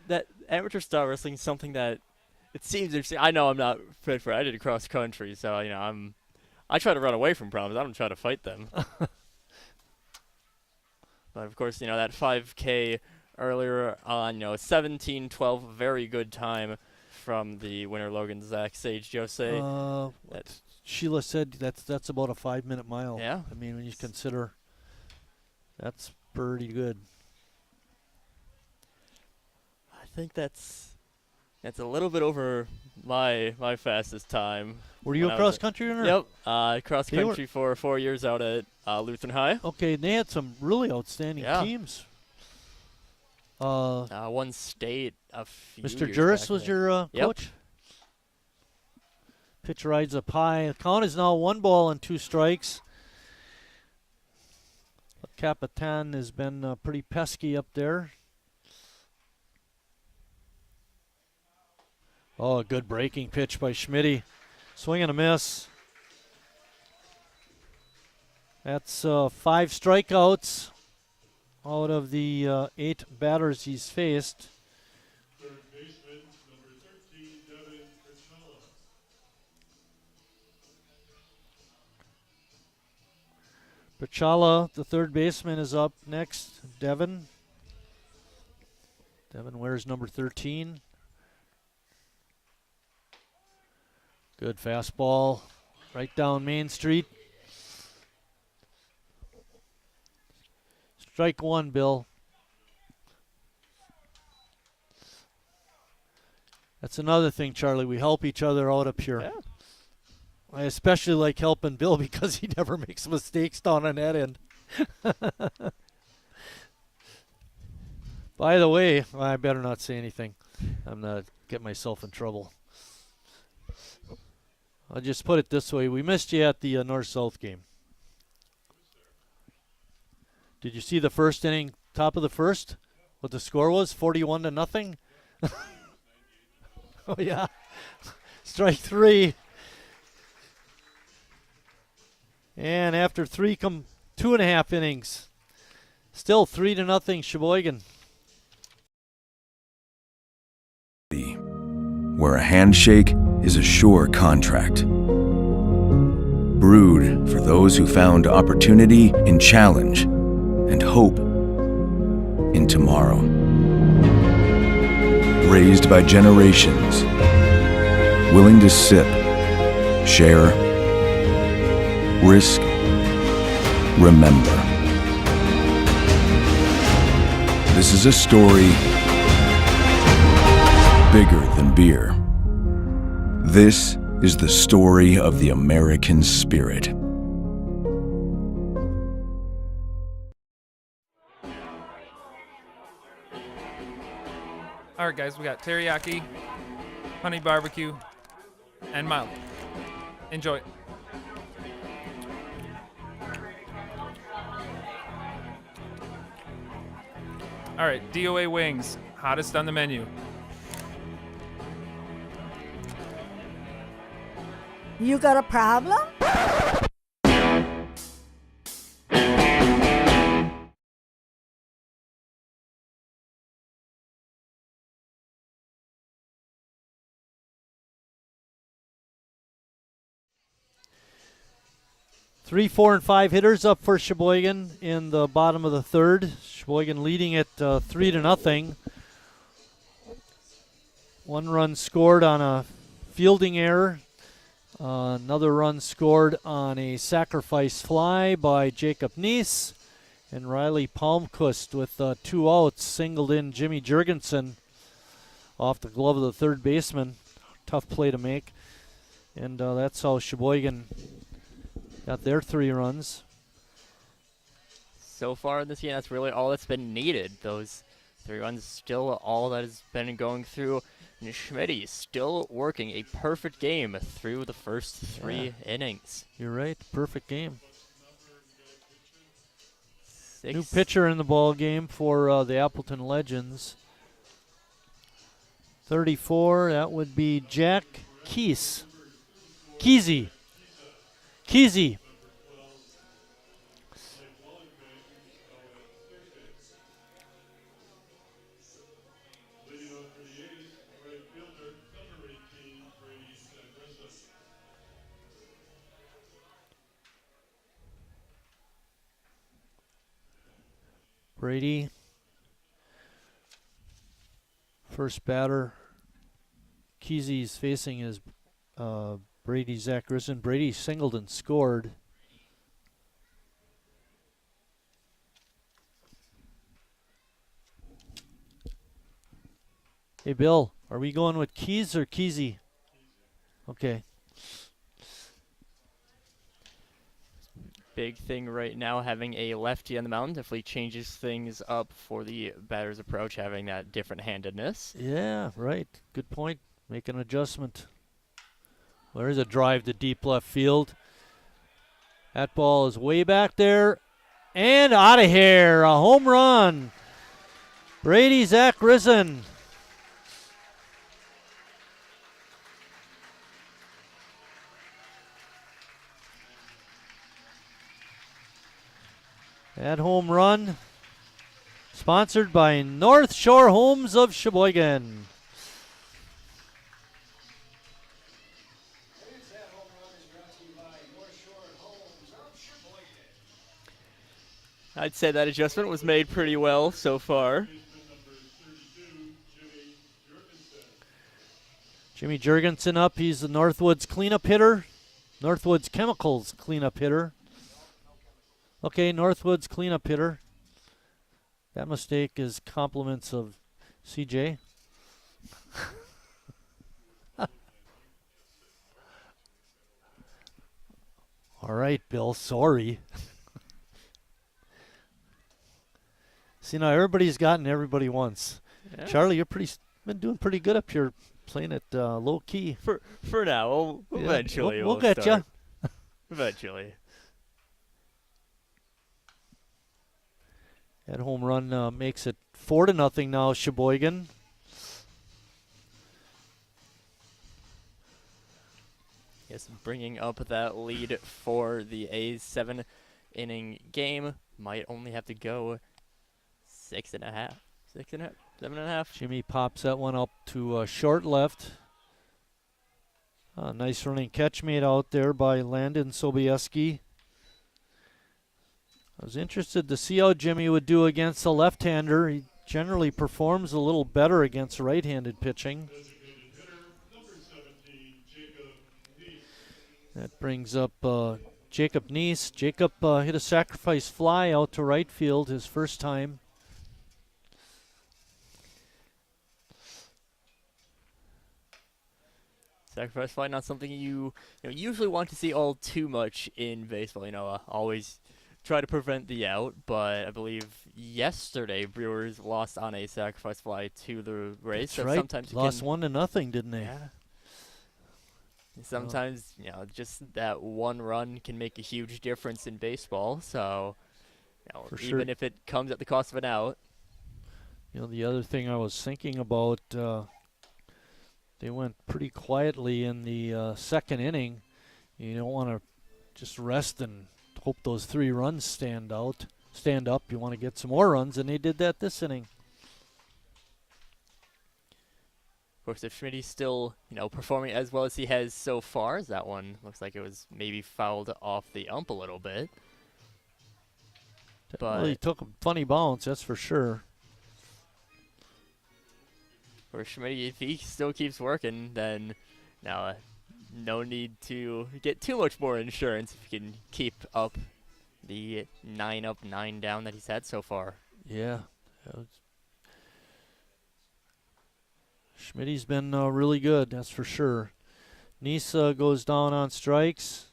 S6: That amateur style wrestling is something that it seems interesting. I know I'm not fit for it. I did cross country, so I try to run away from problems. I don't try to fight them. But of course, that 5K earlier on, 17:12, very good time from the winner Logan Zach Sage Jose.
S1: Sheila said that's about a 5-minute mile.
S6: Yeah.
S1: I mean, when you consider that's pretty good.
S6: I think that's a little bit over my fastest time.
S1: Were you a cross country runner?
S6: Yep. Cross country for 4 years out at Lutheran High.
S1: Okay, they had some really outstanding teams.
S6: One state a few
S1: Mr.
S6: years
S1: Juris
S6: back
S1: was
S6: there.
S1: your coach? Pitch rides up high. The count is now 1 ball and 2 strikes. Capitan has been pretty pesky up there. Oh, a good breaking pitch by Schmitz. Swing and a miss. That's 5 strikeouts out of the 8 batters he's faced.
S9: Third baseman, number 13, Devin
S1: Pachala, the third baseman, is up next. Devin. Devin wears number 13. Good fastball. Right down Main Street. Strike 1, Bill. That's another thing, Charlie. We help each other out up here.
S6: Yeah.
S1: I especially like helping Bill because he never makes mistakes down on that end. By the way, I better not say anything. I'm not get myself in trouble. I'll just put it this way. We missed you at the North-South game. Did you see the first inning, top of the first? What the score was? 41-0? Oh, yeah. Strike 3. And after 3 come 2.5 innings. Still 3-0 Sheboygan.
S5: Where a handshake is a sure contract. Brewed for those who found opportunity in challenge and hope in tomorrow. Raised by generations, willing to sip, share, risk, remember. This is a story bigger than beer. This is the story of the American spirit.
S16: All right, guys, we got teriyaki, honey barbecue, and mild. Enjoy. All right, DOA wings, hottest on the menu.
S17: You got a problem?
S1: Three, 4, and 5 hitters up for Sheboygan in the bottom of the third. Sheboygan leading it 3-0. 1 run scored on a fielding error. Another run scored on a sacrifice fly by Jacob Neese. And Riley Palmquist with 2 outs singled in Jimmy Jurgensen off the glove of the third baseman. Tough play to make. And that's how Sheboygan got their 3 runs.
S6: So far in this game, that's really all that's been needed. Those 3 runs still all that has been going through. And Schmitz still working a perfect game through the first 3 innings.
S1: You're right. Perfect game.
S6: 6.
S1: New pitcher in the ball game for the Appleton Legends. 34, that would be Jack Keesey. Brady, first batter. Keesey's facing his Brady Zach Grissom. Brady singled and scored. Hey, Bill, are we going with Keys or Keesey? Okay.
S6: Big thing right now, having a lefty on the mound definitely changes things up for the batter's approach, having that different handedness.
S1: Yeah, right. Good point. Make an adjustment. There's a drive to deep left field. That ball is way back there and out of here. A home run. Brady Zach Risen. That home run sponsored by North Shore Homes of Sheboygan.
S6: I'd say that adjustment was made pretty well so far.
S1: Jimmy Jurgensen up. He's the Northwoods cleanup hitter. Northwoods Chemicals cleanup hitter. Okay, Northwoods cleanup hitter. That mistake is compliments of CJ. All right, Bill, sorry. See, now everybody's gotten everybody once.
S6: Yeah.
S1: Charlie, you're been doing pretty good up here, playing it low key.
S6: For now, eventually
S1: we'll get
S6: start.
S1: you.
S6: Eventually.
S1: That home run makes it 4-0 now, Sheboygan.
S6: Yes, bringing up that lead for the A's 7-inning game. Might only have to go 6.5. 7.5.
S1: Jimmy pops that one up to short left. Nice running catch made out there by Landon Sobieski. I was interested to see how Jimmy would do against a left-hander. He generally performs a little better against right-handed pitching. That brings up Jacob Neese. Jacob hit a sacrifice fly out to right field his first time.
S6: Sacrifice fly, not something you usually want to see all too much in baseball. Always try to prevent the out, but I believe yesterday Brewers lost on a sacrifice fly to the Rays.
S1: That's
S6: so
S1: right.
S6: Sometimes
S1: Lost 1-0, didn't they?
S6: Yeah. Sometimes just that one run can make a huge difference in baseball. So
S1: For
S6: even
S1: sure.
S6: if it comes at the cost of an out.
S1: You know, the other thing I was thinking about, they went pretty quietly in the second inning. You don't want to just rest and hope those 3 runs stand up. You want to get some more runs, and they did that this inning.
S6: Of course, if Schmitty's still, performing as well as he has so far, as that one looks like it was maybe fouled off the ump a little bit.
S1: Well, he took a funny bounce, that's for sure.
S6: For Schmitty, if he still keeps working, then now no need to get too much more insurance if he can keep up the 9 up, 9 down that he's had so far.
S1: Yeah. Schmitty's been really good, that's for sure. Nisa goes down on strikes.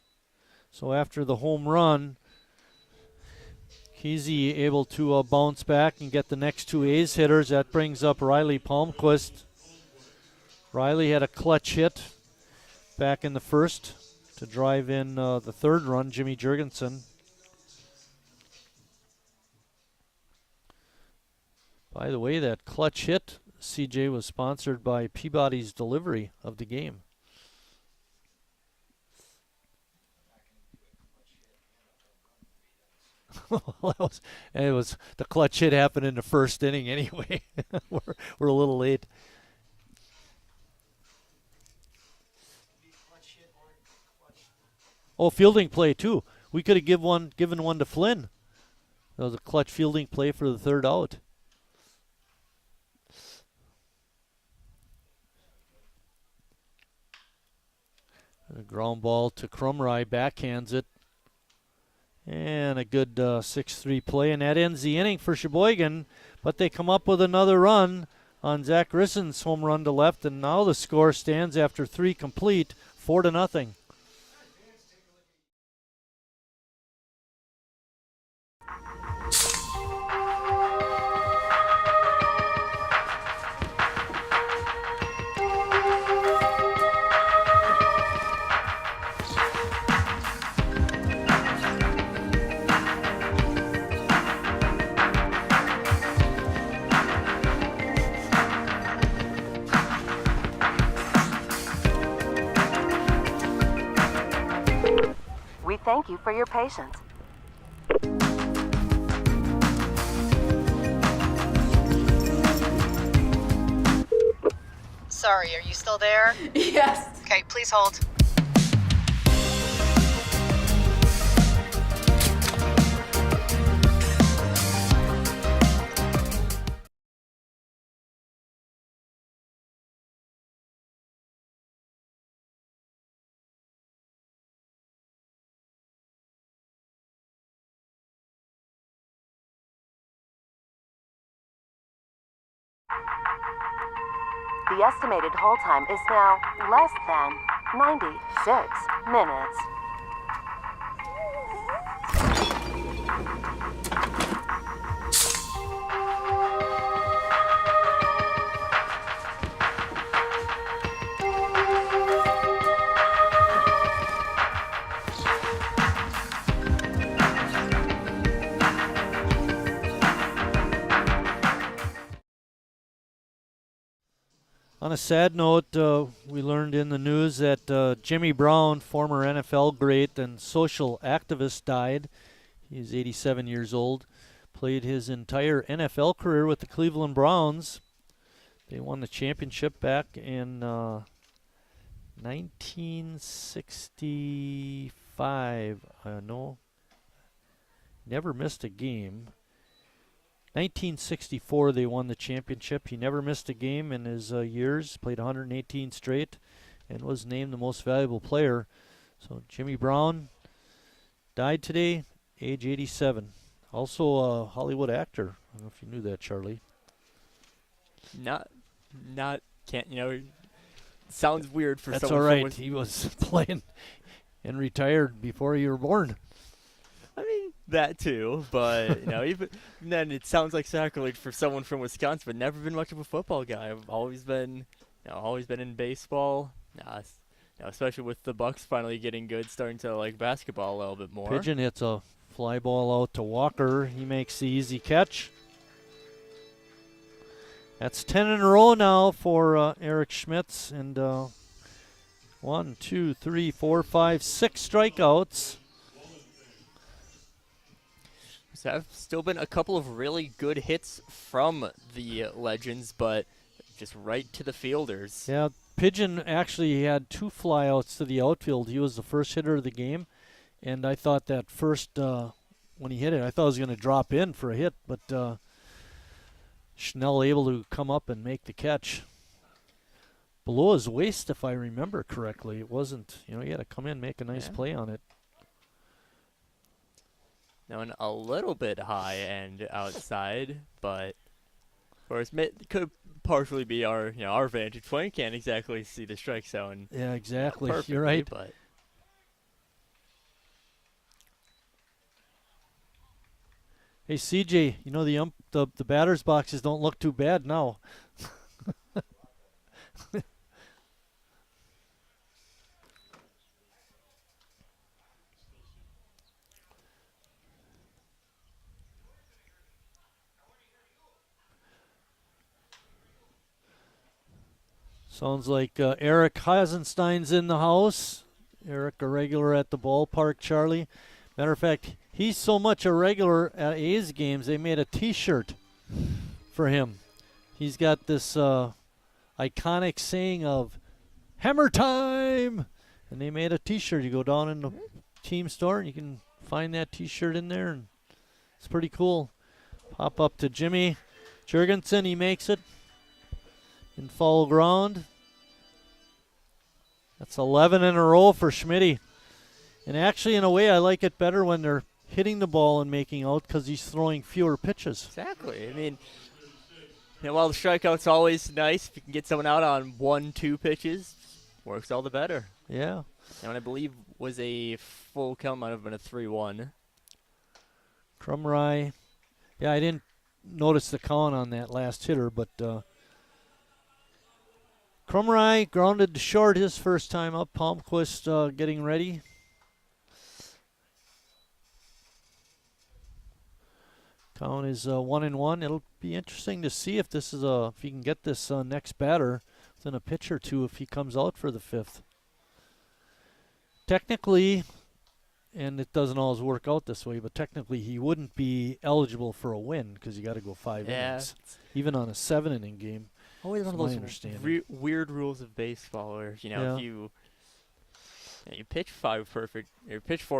S1: So after the home run, Kesey able to bounce back and get the next 2 A's hitters. That brings up Riley Palmquist. Riley had a clutch hit back in the first to drive in the 3rd run, Jimmy Jurgensen. By the way, that clutch hit, CJ, was sponsored by Peabody's Delivery of the game. Well, it was the clutch hit happened in the first inning anyway. we're a little late. Oh, fielding play too. We could have given one to Flynn. That was a clutch fielding play for the 3rd out. A ground ball to Krumrei, backhands it. And a good 6-3 play, and that ends the inning for Sheboygan. But they come up with another run on Zach Grison's home run to left, and now the score stands after 3 complete, 4-0.
S18: We thank you for your patience.
S19: Sorry, are you still there?
S18: Yes.
S19: Okay, please hold.
S18: The estimated hold time is now less than 96 minutes.
S1: On a sad note, we learned in the news that Jimmy Brown, former NFL great and social activist, died. He's 87 years old. Played his entire NFL career with the Cleveland Browns. They won the championship back in 1965. No, never missed a game. 1964 they won the championship. He never missed a game in his years, played 118 straight, and was named the most valuable player. So Jimmy Brown died today, age 87. Also a Hollywood actor. I don't know if you knew that, Charlie.
S6: Sounds weird for
S1: That's
S6: someone.
S1: That's all right. He was playing and retired before you were born.
S6: I mean, that too, but even then, it sounds like sacrilege for someone from Wisconsin, but never been much of a football guy. I've always been, in baseball. Especially with the Bucks finally getting good, starting to like basketball a little bit more.
S1: Pigeon hits a fly ball out to Walker. He makes the easy catch. That's 10 in a row now for Eric Schmitz. And 1, 2, 3, 4, 5, 6 strikeouts.
S6: So there have still been a couple of really good hits from the Legends, but just right to the fielders.
S1: Yeah, Pigeon actually had 2 flyouts to the outfield. He was the first hitter of the game. And I thought that first, when he hit it, I thought it was going to drop in for a hit. But Schnell able to come up and make the catch. Below his waist, if I remember correctly. It wasn't, he had to come in, make a nice play on it.
S6: Now a little bit high and outside, but of course it could partially be our our vantage point. Can't exactly see the strike zone.
S1: Yeah, exactly.
S6: Perfectly,
S1: You're right.
S6: But
S1: hey CJ, the batter's boxes don't look too bad now. Sounds like Eric Hasenstein's in the house. Eric, a regular at the ballpark, Charlie. Matter of fact, he's so much a regular at A's games, they made a T-shirt for him. He's got this iconic saying of, "Hammer time!" And they made a T-shirt. You go down in the team store, and you can find that T-shirt in there, and it's pretty cool. Pop up to Jimmy Jurgensen. He makes it in foul ground. That's 11 in a row for Schmitty. And actually, in a way, I like it better when they're hitting the ball and making out because he's throwing fewer pitches.
S6: exactly. I mean, while the strikeout's always nice, if you can get someone out on 1-2 pitches, works all the better.
S1: Yeah.
S6: And I believe was a full count, might have been a 3-1.
S1: Krumrye. Yeah, I didn't notice the count on that last hitter, but Krumrye grounded to short his first time up. Palmquist getting ready. Count is 1-1. It'll be interesting to see if this is if he can get this next batter within a pitch or two if he comes out for the 5th. Technically, and it doesn't always work out this way, but technically he wouldn't be eligible for a win because you got to go 5 innings, even on a 7-inning game.
S6: Always one of those weird rules of baseball where, if you pitch 4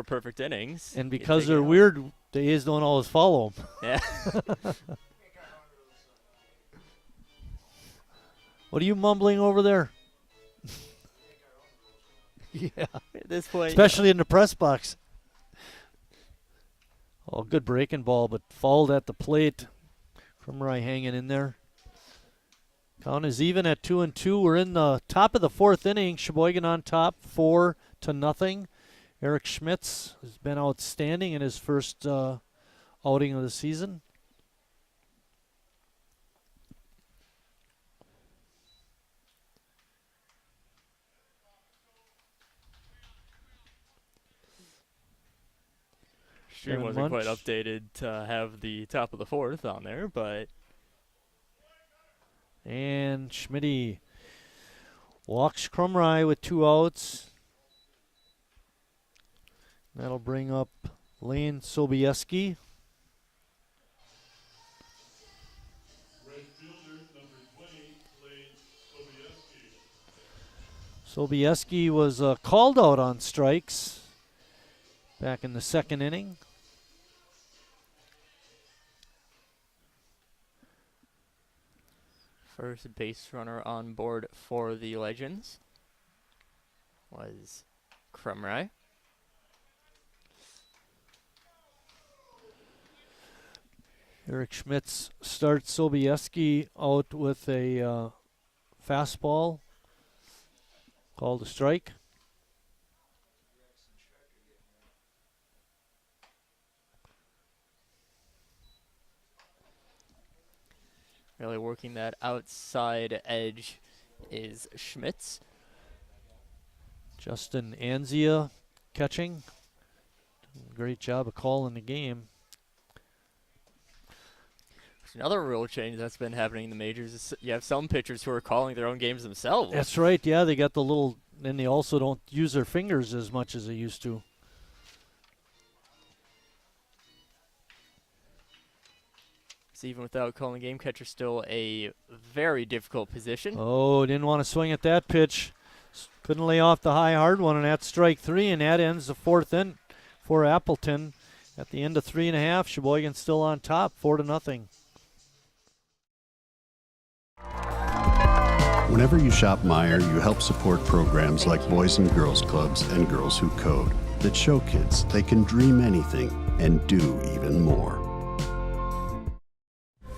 S6: perfect innings.
S1: And because they're weird, the A's don't always follow them.
S6: Yeah.
S1: What are you mumbling over there? Yeah.
S6: At this point.
S1: Especially in the press box. Oh, good breaking ball, but fouled at the plate. Krumrye hanging in there. Count is even at 2-2. We're in the top of the 4th inning. Sheboygan on top, 4-0. Eric Schmitz has been outstanding in his first outing of the season.
S6: Stream wasn't quite updated to have the top of the 4th on there, but.
S1: And Schmitty walks Krumrye with 2 outs. That'll bring up Lane Sobieski.
S9: Right fielder, number 20, Lane Sobieski.
S1: Sobieski was called out on strikes back in the 2nd inning.
S6: First base runner on board for the Legends was Krumrye.
S1: Eric Schmitz starts Sobieski out with a fastball called a strike.
S6: Really working that outside edge is Schmitz.
S1: Justin Anzia catching. Great job of calling the game.
S6: Another rule change that's been happening in the majors is you have some pitchers who are calling their own games themselves.
S1: That's right. Yeah, they got the little, and they also don't use their fingers as much as they used to.
S6: So even without calling game, catcher still a very difficult position.
S1: Oh, didn't want to swing at that pitch. Couldn't lay off the high hard one, and that's strike 3, and that ends the 4th inning for Appleton. At the end of 3.5, Sheboygan still on top, 4-0.
S7: Whenever you shop Meijer, you help support programs like Boys and Girls Clubs and Girls Who Code that show kids they can dream anything and do even more.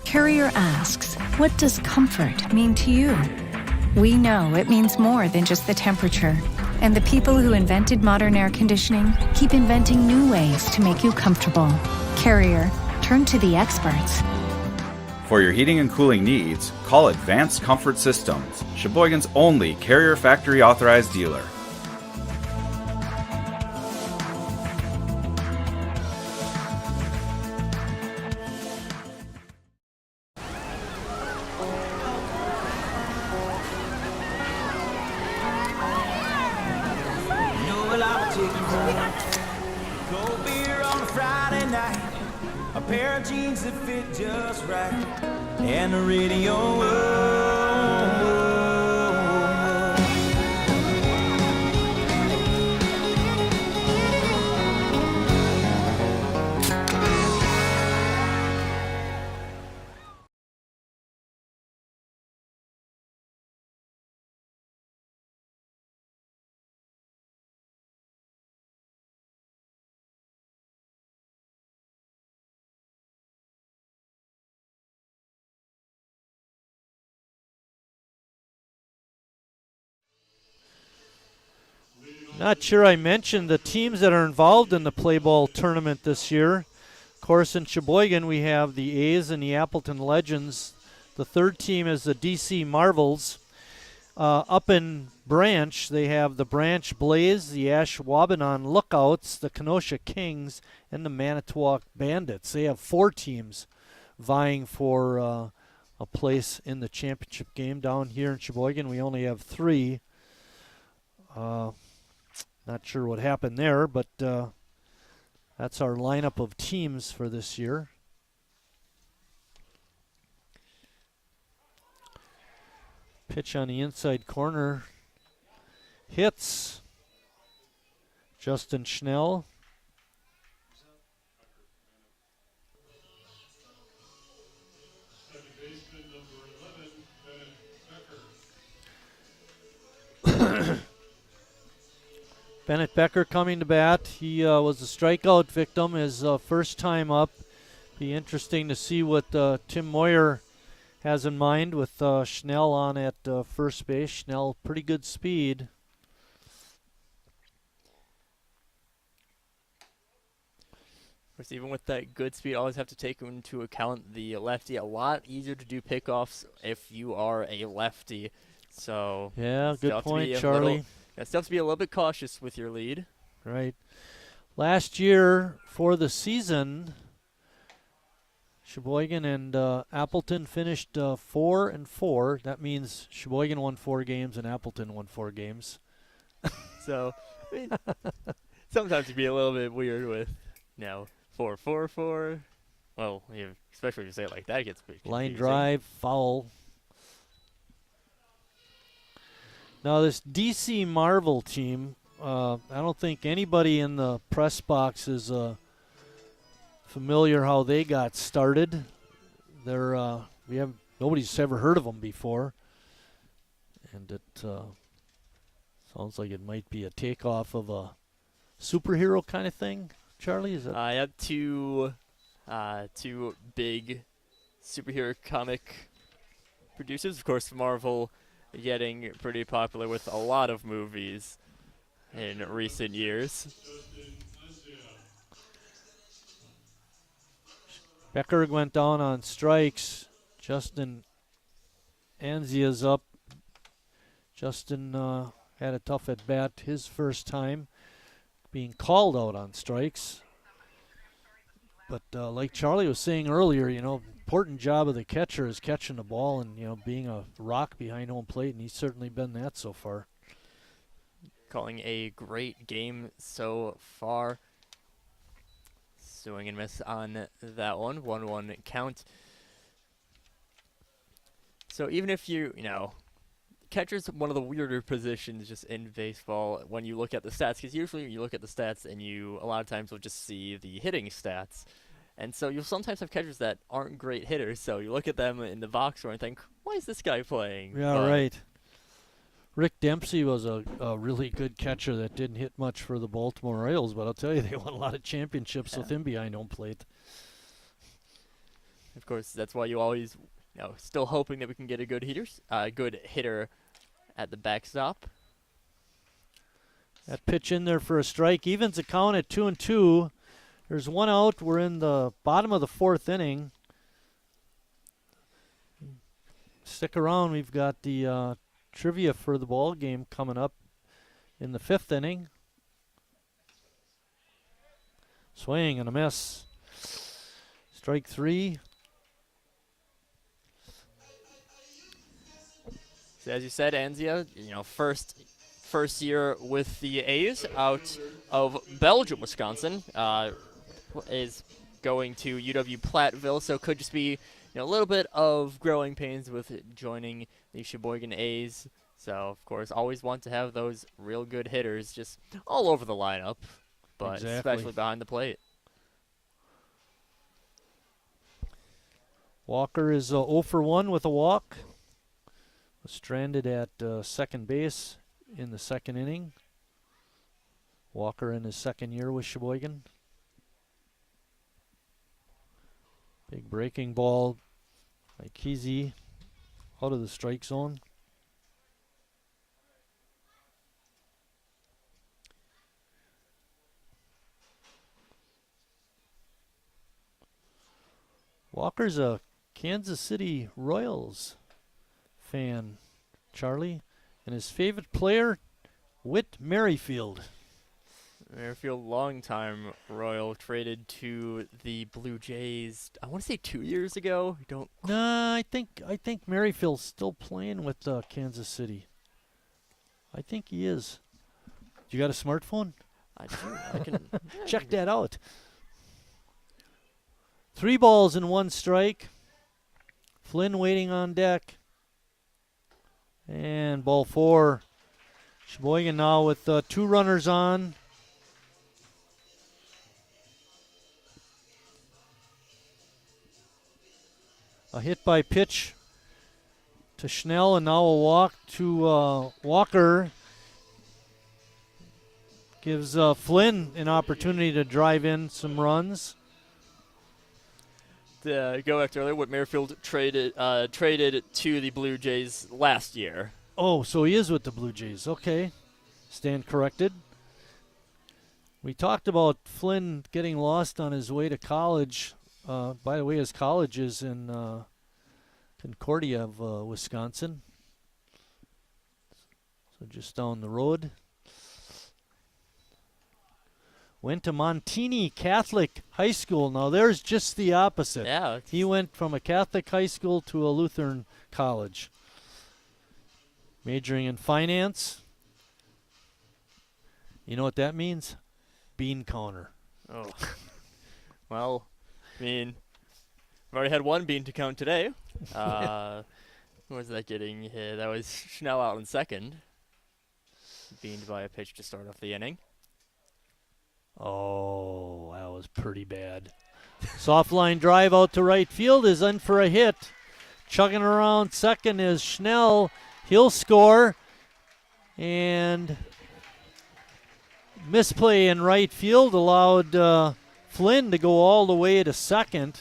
S3: Carrier asks, what does comfort mean to you? We know it means more than just the temperature. And the people who invented modern air conditioning keep inventing new ways to make you comfortable. Carrier, turn to the experts.
S4: For your heating and cooling needs, call Advanced Comfort Systems, Sheboygan's only Carrier Factory authorized dealer.
S8: Cold beer on a Friday night, a pair of jeans that fit just right, and the radio.
S1: Not sure I mentioned the teams that are involved in the play ball tournament this year. Of course, in Sheboygan, we have the A's and the Appleton Legends. The third team is the DC Marvels. Up in Branch, they have the Branch Blaze, the Ashwaubenon Lookouts, the Kenosha Kings, and the Manitowoc Bandits. They have 4 teams vying for a place in the championship game. Down here in Sheboygan, we only have 3. Not sure what happened there, but that's our lineup of teams for this year. Pitch on the inside corner. Hits. Justin Schnell.
S9: Second baseman, number 11, Bennett Becker.
S1: Bennett Becker coming to bat. He was a strikeout victim his first time up. Be interesting to see what Tim Moyer has in mind with Schnell on at first base. Schnell, pretty good speed.
S6: Of course, even with that good speed, always have to take into account the lefty. A lot easier to do pickoffs if you are a lefty. So
S1: yeah, good point, Charlie.
S6: Still have to be a little bit cautious with your lead.
S1: Right. Last year for the season, Sheboygan and Appleton finished 4-4. That means Sheboygan won 4 games and Appleton won 4 games.
S6: So, I mean, sometimes it'd be a little bit weird with, 4-4-4. Well, especially if you say it like that, it gets a bit confusing.
S1: Line drive, foul. Now this DC Marvel team, I don't think anybody in the press box is familiar how they got started. They're nobody's ever heard of them before, and it sounds like it might be a takeoff of a superhero kind of thing. Charlie, is it?
S6: I have two big superhero comic producers, of course, Marvel. Getting pretty popular with a lot of movies in recent years.
S1: Becker went down on strikes. Justin Anzia's up. Justin had a tough at bat his first time, being called out on strikes. But like Charlie was saying earlier, important job of the catcher is catching the ball and, being a rock behind home plate, and he's certainly been that so far.
S6: Calling a great game so far. Swing and miss on that one. 1-1 count. So even if catcher's one of the weirder positions just in baseball when you look at the stats, because usually you look at the stats and a lot of times will just see the hitting stats. And so you'll sometimes have catchers that aren't great hitters, so you look at them in the box score and think, why is this guy playing?
S1: Yeah, right. Rick Dempsey was a really good catcher that didn't hit much for the Baltimore Orioles, but I'll tell you, they won a lot of championships with him behind home plate.
S6: Of course, that's why you always, still hoping that we can get a good hitter at the backstop.
S1: That pitch in there for a strike evens the count at 2-2. There's one out. We're in the bottom of the fourth inning. Stick around. We've got the trivia for the ball game coming up in the fifth inning. Swing and a miss. Strike 3.
S6: So as you said, Anzia, first year with the A's out of Belgium, Wisconsin, is going to UW Platteville, so could just be a little bit of growing pains with joining the Sheboygan A's. So of course, always want to have those real good hitters just all over the lineup, but especially behind the plate.
S1: Walker is 0 for 1 with a walk. Was stranded at second base in the second inning. Walker in his second year with Sheboygan. Big breaking ball by Kesey out of the strike zone. Walker's a Kansas City Royals fan, Charlie, and his favorite player, Whit Merrifield.
S6: Merrifield, longtime Royal, traded to the Blue Jays, I want to say 2 years ago.
S1: Nah, I think Merrifield's still playing with Kansas City. I think he is. You got a smartphone?
S6: I do. I can
S1: check that out. 3 balls and 1 strike. Flynn waiting on deck. And ball 4. Sheboygan now with 2 runners on. A hit by pitch to Schnell, and now a walk to Walker. Gives Flynn an opportunity to drive in some runs.
S6: To go back to earlier, Whit Merrifield traded to the Blue Jays last year.
S1: Oh, so he is with the Blue Jays. Okay. Stand corrected. We talked about Flynn getting lost on his way to college. By the way, his college is in Concordia of Wisconsin. So just down the road. Went to Montini Catholic High School. Now there's just the opposite.
S6: Yeah.
S1: He went from a Catholic high school to a Lutheran college. Majoring in finance. You know what that means? Bean counter.
S6: Oh. Well, I mean, I've already had 1 bean to count today. Who was that getting hit? That was Schnell out in second. Beaned by a pitch to start off the inning.
S1: Oh, that was pretty bad. Soft line drive out to right field is in for a hit. Chugging around second is Schnell. He'll score. And misplay in right field allowed Flynn to go all the way to second.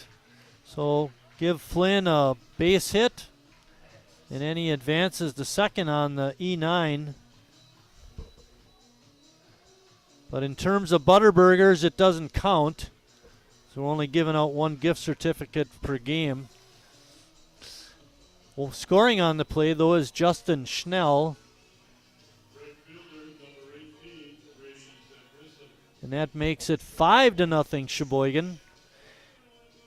S1: So give Flynn a base hit. And then he advances to second on the E9. But in terms of Butterburgers, it doesn't count. So we're only giving out 1 gift certificate per game. Well, scoring on the play, though, is Justin Schnell. And that makes it 5-0 Sheboygan.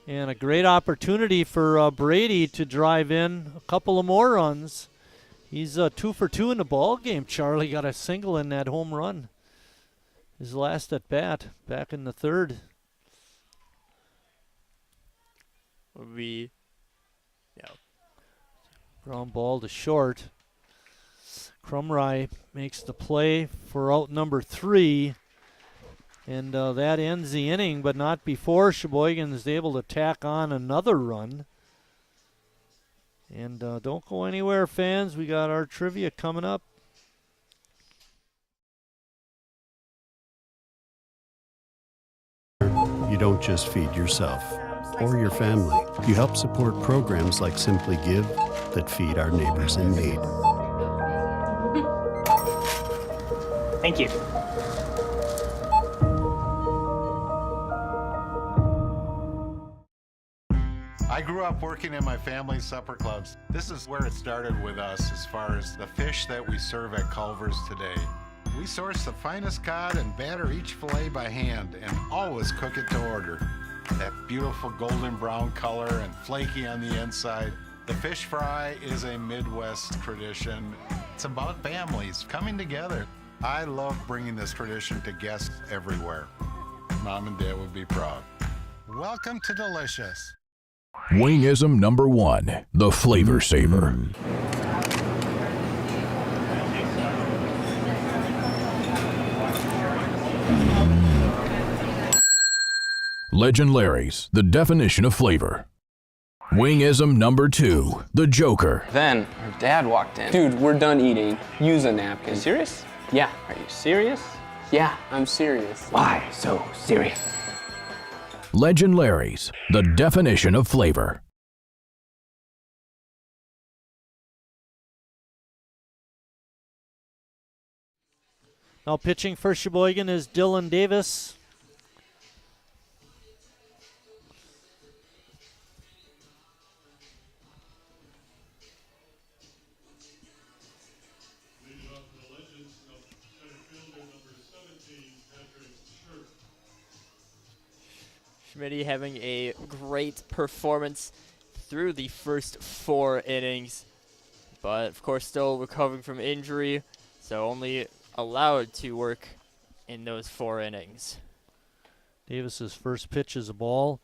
S1: And a great opportunity for Brady to drive in a couple of more runs. He's 2 for 2 in the ball game. Charlie got a single in that home run. His last at bat, back in the third. Ground ball to short. Crumry makes the play for out number 3. And that ends the inning, but not before Sheboygan is able to tack on another run. And don't go anywhere, fans. We got our trivia coming up.
S7: You don't just feed yourself or your family. You help support programs like Simply Give that feed our neighbors in need.
S2: Thank you.
S10: I grew up working in my family's supper clubs. This is where it started with us as far as the fish that we serve at Culver's today. We source the finest cod and batter each fillet by hand and always cook it to order. That beautiful golden brown color and flaky on the inside. The fish fry is a Midwest tradition. It's about families coming together. I love bringing this tradition to guests everywhere. Mom and Dad would be proud. Welcome to Delicious.
S11: Wingism number 1, the Flavor Saver. Legend Larry's, the definition of flavor. Wingism number 2, the Joker.
S12: Then our dad walked in. Dude, we're done eating. Use a napkin. Serious? Yeah. Are you serious? Yeah, I'm serious. Why so serious?
S11: Legend Larry's, the definition of flavor.
S1: Now pitching for Sheboygan is Dylan Davis.
S6: Schmitz having a great performance through the first 4 innings, but of course still recovering from injury, so only allowed to work in those 4 innings.
S1: Davis's first pitch is a ball.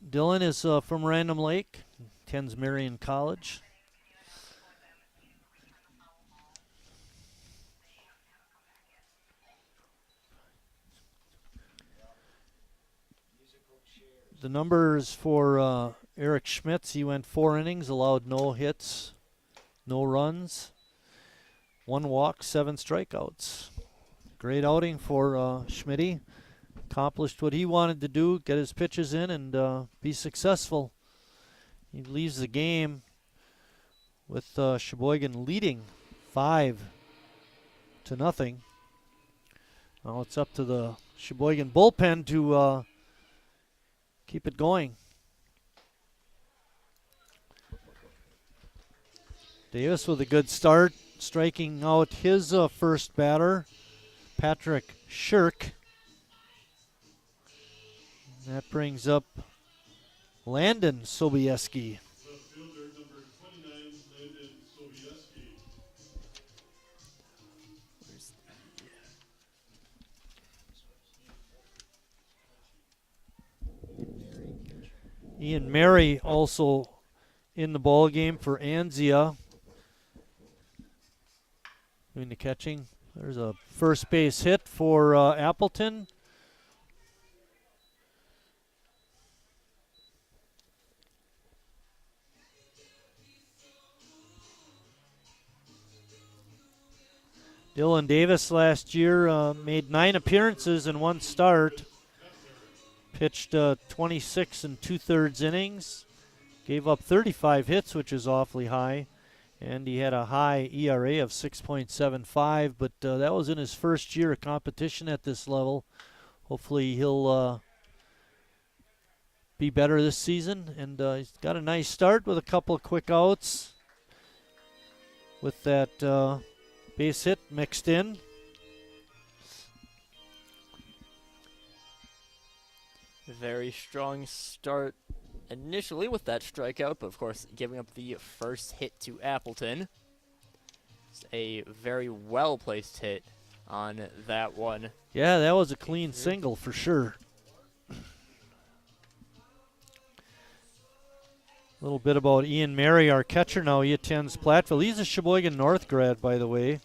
S1: Dylan is from Random Lake, attends Marion College. The numbers for Eric Schmitz, he went 4 innings, allowed no hits, no runs, 1 walk, 7 strikeouts. Great outing for Schmitz. Accomplished what he wanted to do, get his pitches in and be successful. He leaves the game with Sheboygan leading 5-0. Now it's up to the Sheboygan bullpen to keep it going. Davis with a good start, striking out his first batter, Patrick Shirk. That brings up Landon Sobieski. Ian Mary also in the ball game for Anzia. Doing the catching. There's a first base hit for Appleton. Dylan Davis last year made 9 appearances and 1 start. Pitched 26 2/3 innings. Gave up 35 hits, which is awfully high. And he had a high ERA of 6.75, but that was in his first year of competition at this level. Hopefully he'll be better this season. And he's got a nice start with a couple of quick outs with that base hit mixed in.
S6: Very strong start initially with that strikeout, but of course giving up the first hit to Appleton. It's a very well-placed hit on that one.
S1: Yeah, that was a clean single for sure. A little bit about Ian Mary, our catcher now. He attends Platteville. He's a Sheboygan North grad, by the way.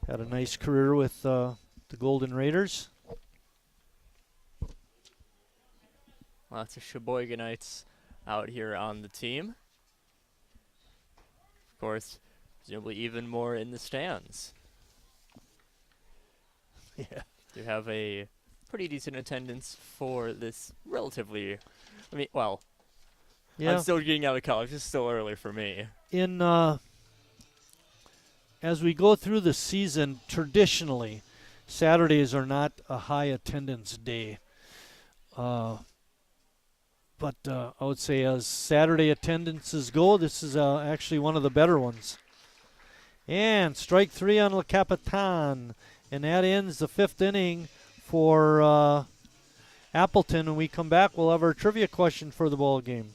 S1: Had a nice career with the Golden Raiders.
S6: Lots of Sheboyganites out here on the team. Of course, presumably even more in the stands.
S1: Yeah.
S6: You have a pretty decent attendance for this relatively, I mean, well,
S1: yeah.
S6: I'm still getting out of college. It's still early for me.
S1: As we go through the season, traditionally, Saturdays are not a high attendance day. But I would say as Saturday attendances go, this is actually one of the better ones. And strike 3 on Le Capitan. And that ends the 5th inning for Appleton. When we come back, we'll have our trivia question for the ball game.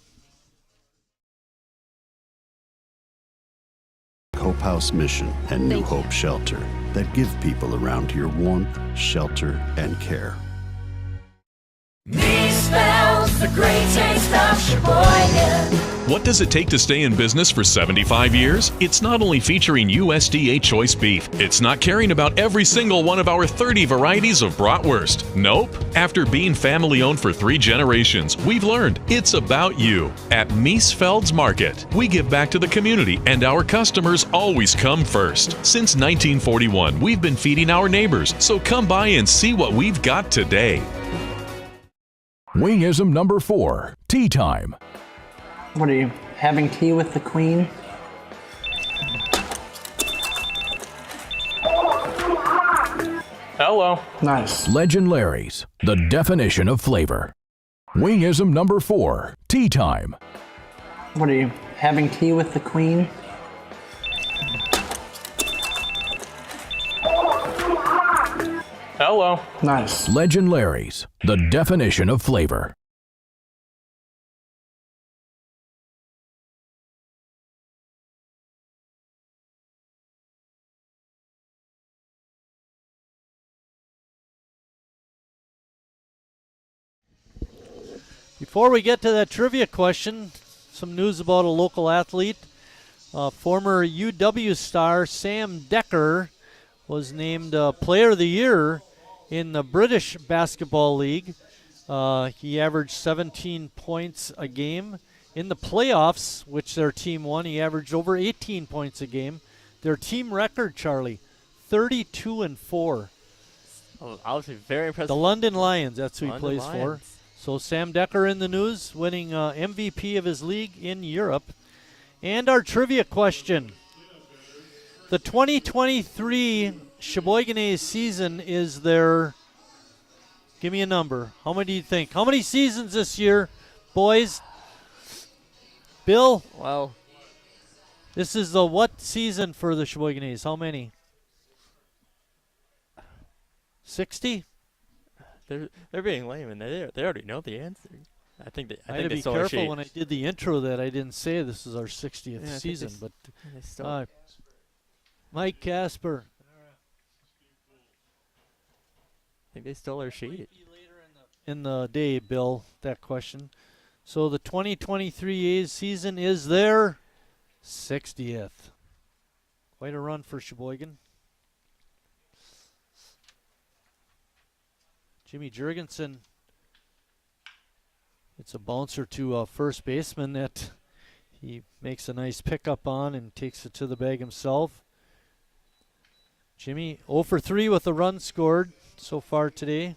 S7: Hope House Mission and New Hope Shelter that give people around here warmth, shelter, and care.
S8: Me spells the great taste of Sheboygan.
S13: What does it take to stay in business for 75 years? It's not only featuring USDA choice beef. It's not caring about every single one of our 30 varieties of bratwurst. Nope. After being family owned for 3 generations, we've learned it's about you. At Miesfeld's Market, we give back to the community and our customers always come first. Since 1941, we've been feeding our neighbors, so come by and see what we've got today.
S11: Wingism number 4, tea time.
S20: What are you, having tea with the Queen?
S12: Hello.
S20: Nice.
S11: Legend Larry's, the definition of flavor. Wingism number 4, tea time.
S20: What are you, having tea with the Queen?
S12: Hello.
S20: Nice.
S11: Legend Larry's, the definition of flavor.
S1: Before we get to that trivia question, some news about a local athlete. Former UW star Sam Decker was named Player of the Year in the British Basketball League. He averaged 17 points a game. In the playoffs, which their team won, he averaged over 18 points a game. Their team record, Charlie, 32-4.
S6: Oh, obviously very impressive.
S1: The London Lions, that's who he
S6: London
S1: plays
S6: Lions.
S1: for. So Sam Decker in the news, winning MVP of his league in Europe. And our trivia question. The 2023 Sheboygan A season is their, give me a number. How many do you think? How many seasons this year, boys? Bill?
S6: Well,
S1: this is the what season for the Sheboygan A's? How many? 60?
S6: They're being lame, and they already know the answer. I think they
S1: I had to be careful when I did the intro that I didn't say this is our 60th season, but Mike Casper.
S6: I think they stole our sheet.
S1: In the day, Bill, that question. So the 2023 A's season is their 60th. Quite a run for Sheboygan. Jimmy Jurgensen. It's a bouncer to a first baseman that he makes a nice pickup on and takes it to the bag himself. Jimmy 0 for 3 with a run scored so far today.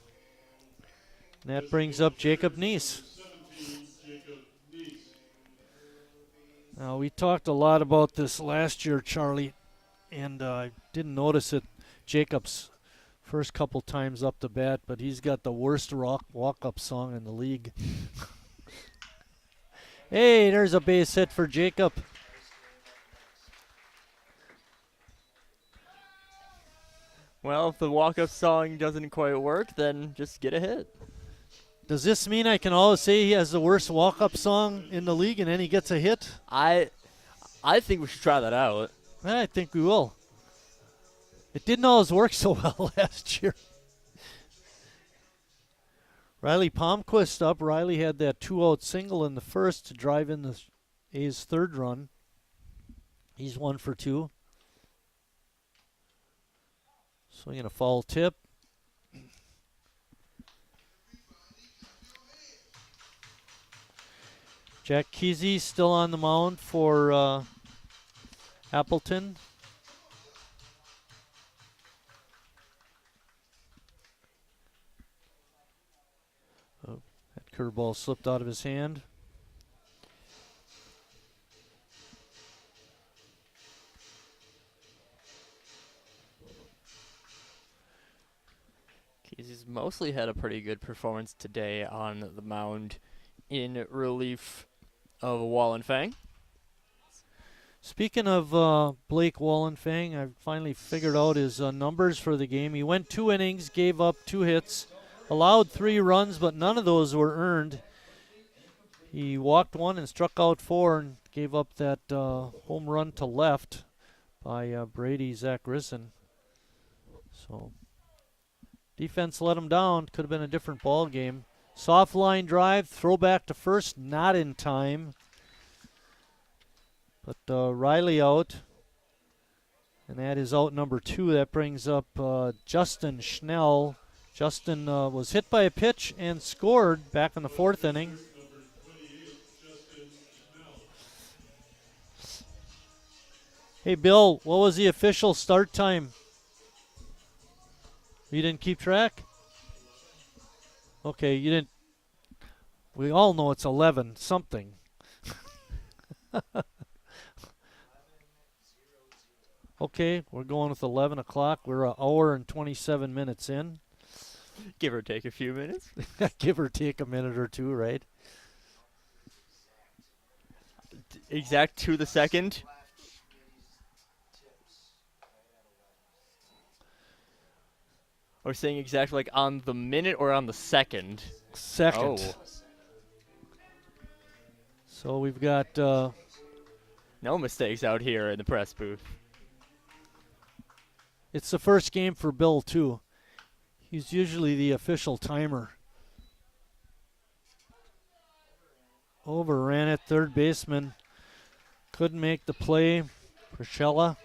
S1: And that brings up Jacob Neese. Now, we talked a lot about this last year, Charlie, and I didn't notice it. Jacob's first couple times up the bat, but he's got the worst walk-up song in the league. Hey, there's a base hit for Jacob.
S6: Well, if the walk-up song doesn't quite work, then just get a hit.
S1: Does this mean I can always say he has the worst walk-up song in the league and then he gets a hit?
S6: I think we should try that out.
S1: I think we will. It didn't always work so well last year. Riley Palmquist up. Riley had that 2-out single in the first to drive in the A's third run. He's 1 for 2. Swinging a foul tip. Jack Kesey still on the mound for Appleton. Oh, that curveball slipped out of his hand.
S6: Kesey's mostly had a pretty good performance today on the mound in relief of Wallenfang.
S1: Speaking of Blake Wallenfang, I finally figured out his numbers for the game. He went 2 innings, gave up 2 hits, allowed 3 runs, but none of those were earned. He walked 1 and struck out 4 and gave up that home run to left by Brady Zachrisson. So defense let him down. Could have been a different ball game. Soft line drive, throw back to first, not in time. But Riley out, and that is out number 2. That brings up Justin Schnell. Justin was hit by a pitch and scored back in the 4th inning. Hey, Bill, what was the official start time? You didn't keep track? Okay, you didn't. We all know it's 11 something. Okay, we're going with 11 o'clock. We're an hour and 27 minutes in.
S6: Give or take a few minutes.
S1: Give or take a minute or two, right?
S6: Exact to the second. Or saying exactly like on the minute or on the second?
S1: Second.
S6: Oh.
S1: So we've got
S6: no mistakes out here in the press booth.
S1: It's the first game for Bill, too. He's usually the official timer. Overran it, third baseman. Couldn't make the play. Priscilla.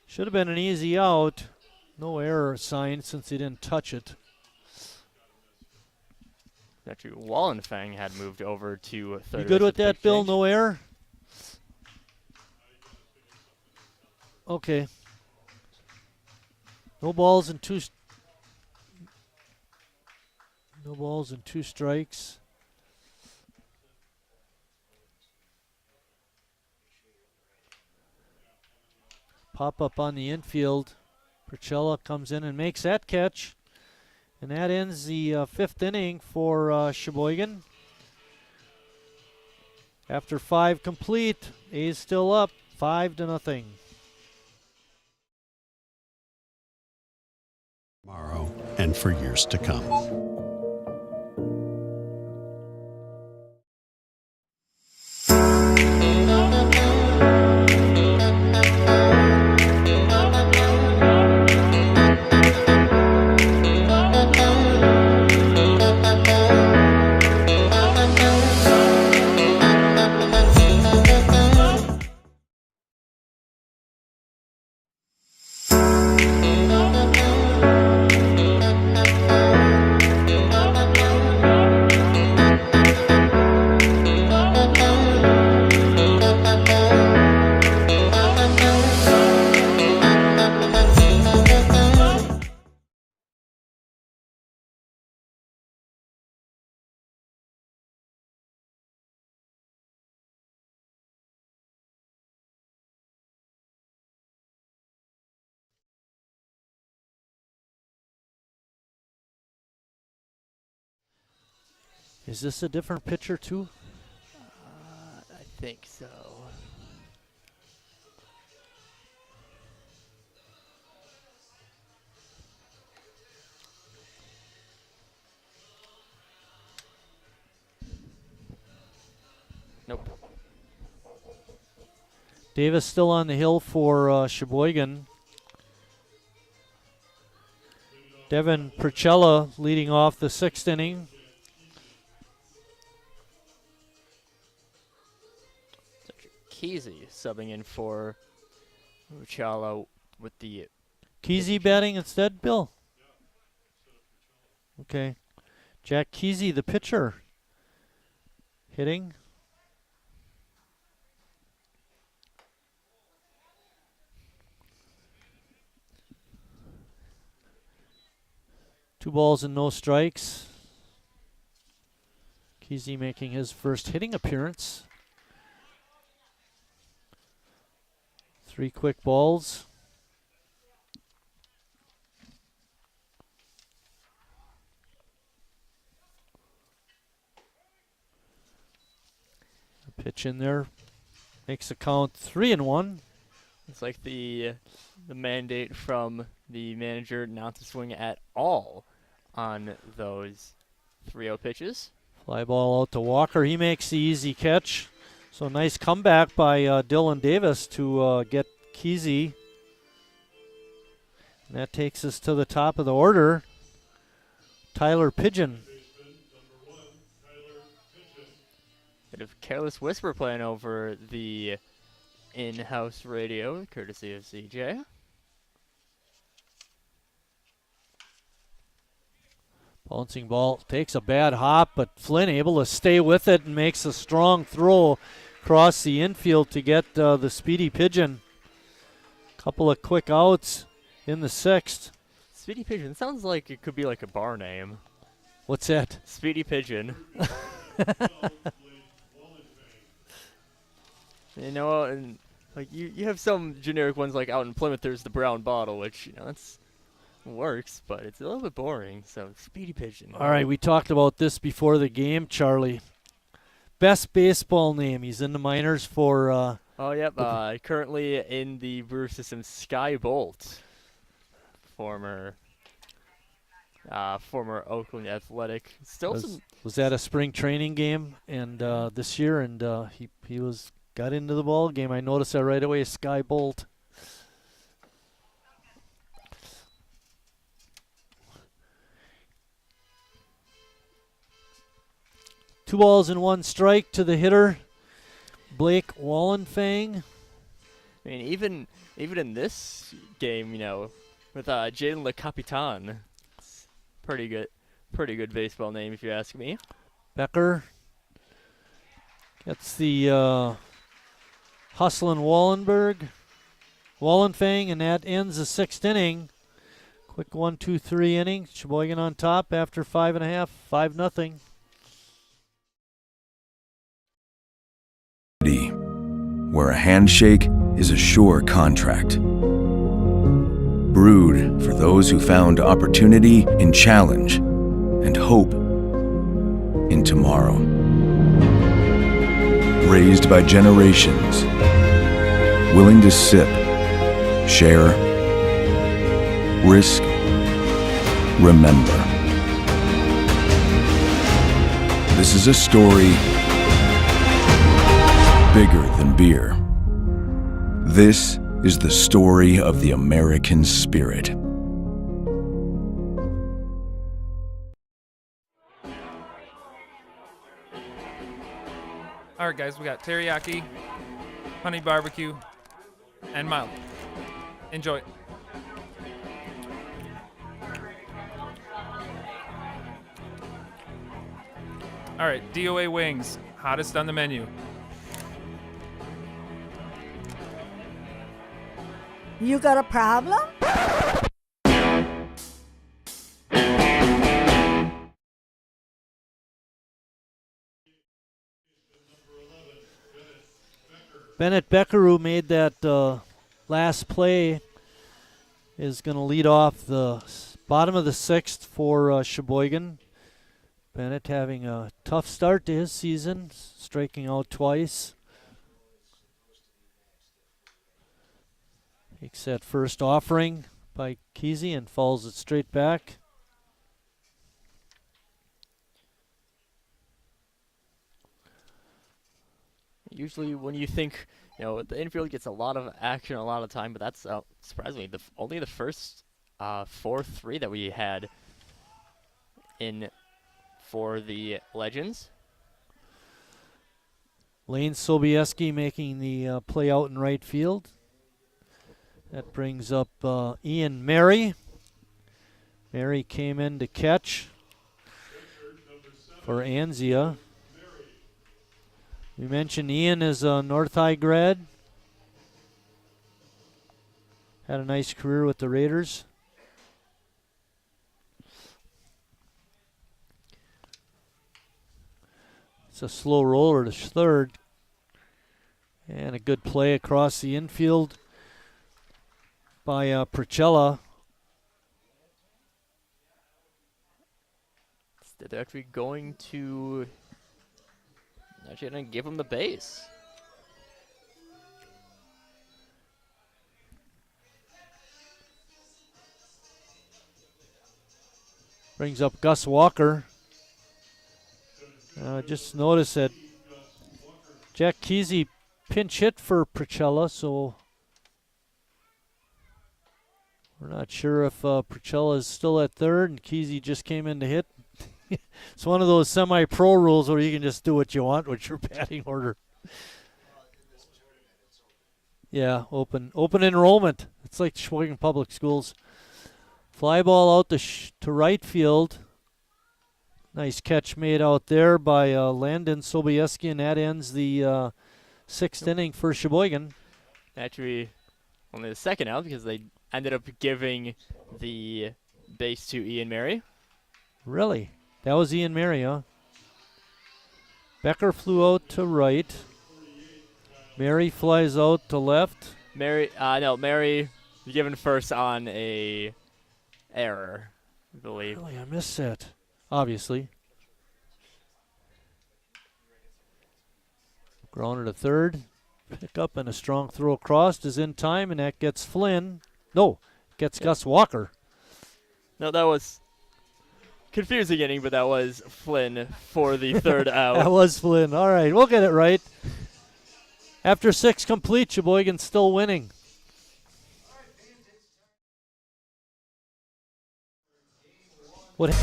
S1: Should have been an easy out. No error sign since he didn't touch it.
S6: Actually, Wallenfang had moved over to third.
S1: You good with that, Bill? No error? Okay. No balls and 2 strikes. Pop up on the infield. Percella comes in and makes that catch. And that ends the 5th inning for Sheboygan. After 5 complete, A's still up 5-0.
S7: Tomorrow and for years to come.
S1: Is this a different pitcher too?
S6: I think so. Nope.
S1: Davis still on the hill for Sheboygan. Devin Percella leading off the 6th inning.
S6: Kesey subbing in for Rucciolo with the...
S1: Kesey batting instead, Bill? Okay. Jack Kesey, the pitcher, hitting. Two balls and no strikes. Kesey making his first hitting appearance. 3 quick balls. A pitch in there makes the count 3-1.
S6: It's like the mandate from the manager not to swing at all on those 3-0 pitches.
S1: Fly ball out to Walker. He makes the easy catch. So nice comeback by Dylan Davis to get Kesey. And that takes us to the top of the order. Tyler Pigeon.
S6: Bit of Careless Whisper playing over the in-house radio, courtesy of CJ.
S1: Bouncing ball takes a bad hop, but Flynn able to stay with it and makes a strong throw across the infield to get the Speedy Pigeon. Couple of quick outs in the 6th.
S6: Speedy Pigeon sounds like it could be like a bar name.
S1: What's that?
S6: Speedy Pigeon. You know, and like you have some generic ones like out in Plymouth. There's the Brown Bottle, which that's works, but it's a little bit boring. So Speedy Pigeon.
S1: All right, we talked about this before the game, Charlie. Best baseball name. He's in the minors for.
S6: Oh yep. Currently in the Brewer system, Sky Bolt, former Oakland Athletic. Still
S1: was that a spring training game and this year, and he got into the ball game. I noticed that right away. Sky Bolt. Two balls and 1 strike to the hitter, Blake Wallenfang.
S6: I mean, even in this game, with Jaden Le Capitan, it's pretty good baseball name if you ask me.
S1: Becker gets the hustling Wallenfang, and that ends the 6th inning. Quick 1-2-3 inning. Sheboygan on top after 5.5, 5-0.
S5: Where a handshake is a sure contract. Brewed for those who found opportunity in challenge and hope in tomorrow. Raised by generations, willing to sip, share, risk, remember. This is a story bigger than beer. This is the story of the American spirit.
S16: All right, guys, we got teriyaki, honey barbecue, and mild. Enjoy. All right, DOA wings, hottest on the menu.
S17: You got a problem?
S1: Bennett Becker, who made that last play, is going to lead off the bottom of the 6th for Sheboygan. Bennett having a tough start to his season, striking out twice. Takes that first offering by Kesey and falls it straight back.
S6: Usually when you think, the infield gets a lot of action a lot of time, but that's surprisingly only the first 4-3 that we had in for the Legends.
S1: Lane Sobieski making the play out in right field. That brings up Ian Mary. Mary came in to catch for Anzia. We mentioned Ian is a North High grad. Had a nice career with the Raiders. It's a slow roller to third. And a good play across the infield by Procella.
S6: They're actually going to give him the base.
S1: Brings up Gus Walker. Just notice that Jack Kesey pinch hit for Procella, so we're not sure if Procella is still at third and Kesey just came in to hit. It's one of those semi-pro rules where you can just do what you want with your batting order. Yeah, open enrollment. It's like Sheboygan Public Schools. Fly ball out to right field. Nice catch made out there by Landon Sobieski, and that ends the sixth inning for Sheboygan.
S6: Actually, only the second out because they ended up giving the base to Ian Mary.
S1: Really? That was Ian Mary, huh? Becker flew out to right. Mary flies out to left.
S6: Mary given first on a error, I believe.
S1: Really, I missed that. Obviously. Grounder to third. Pick up and a strong throw across is in time, and that gets Flynn. No, gets Gus Walker.
S6: No, that was confusing inning, but that was Flynn for the third out.
S1: That was Flynn. All right, we'll get it right. After 6 complete, Sheboygan's still winning. What?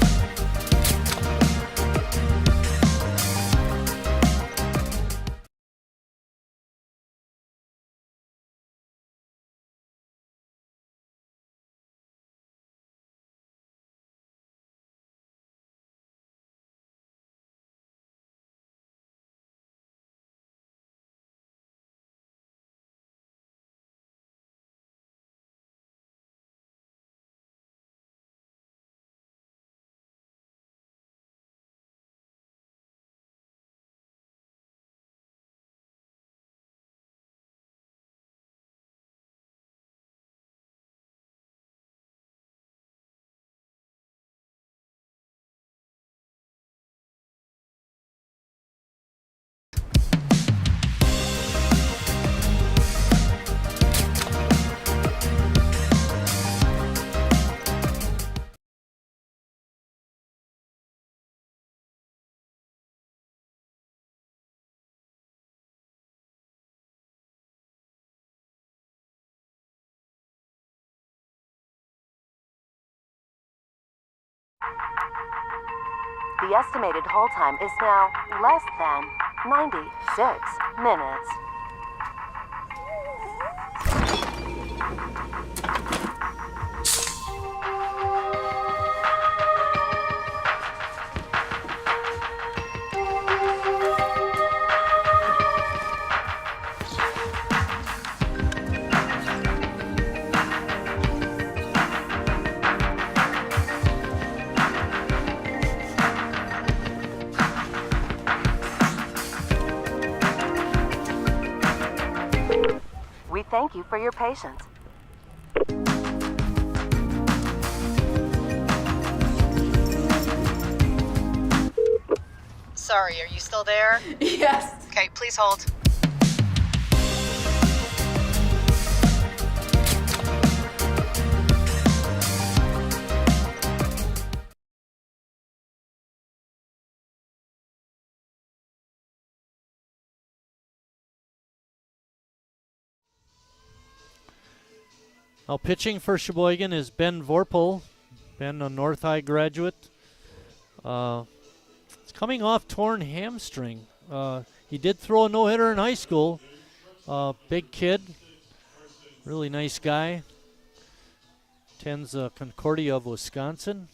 S18: The estimated hold time is now less than 96 minutes. We thank you for your patience.
S19: Sorry, are you still there?
S21: Yes.
S19: Okay, please hold.
S1: Now pitching for Sheboygan is Ben Vorpal. Ben, a North High graduate. It's coming off torn hamstring. He did throw a no-hitter in high school. Big kid. Really nice guy. Attends Concordia of Wisconsin.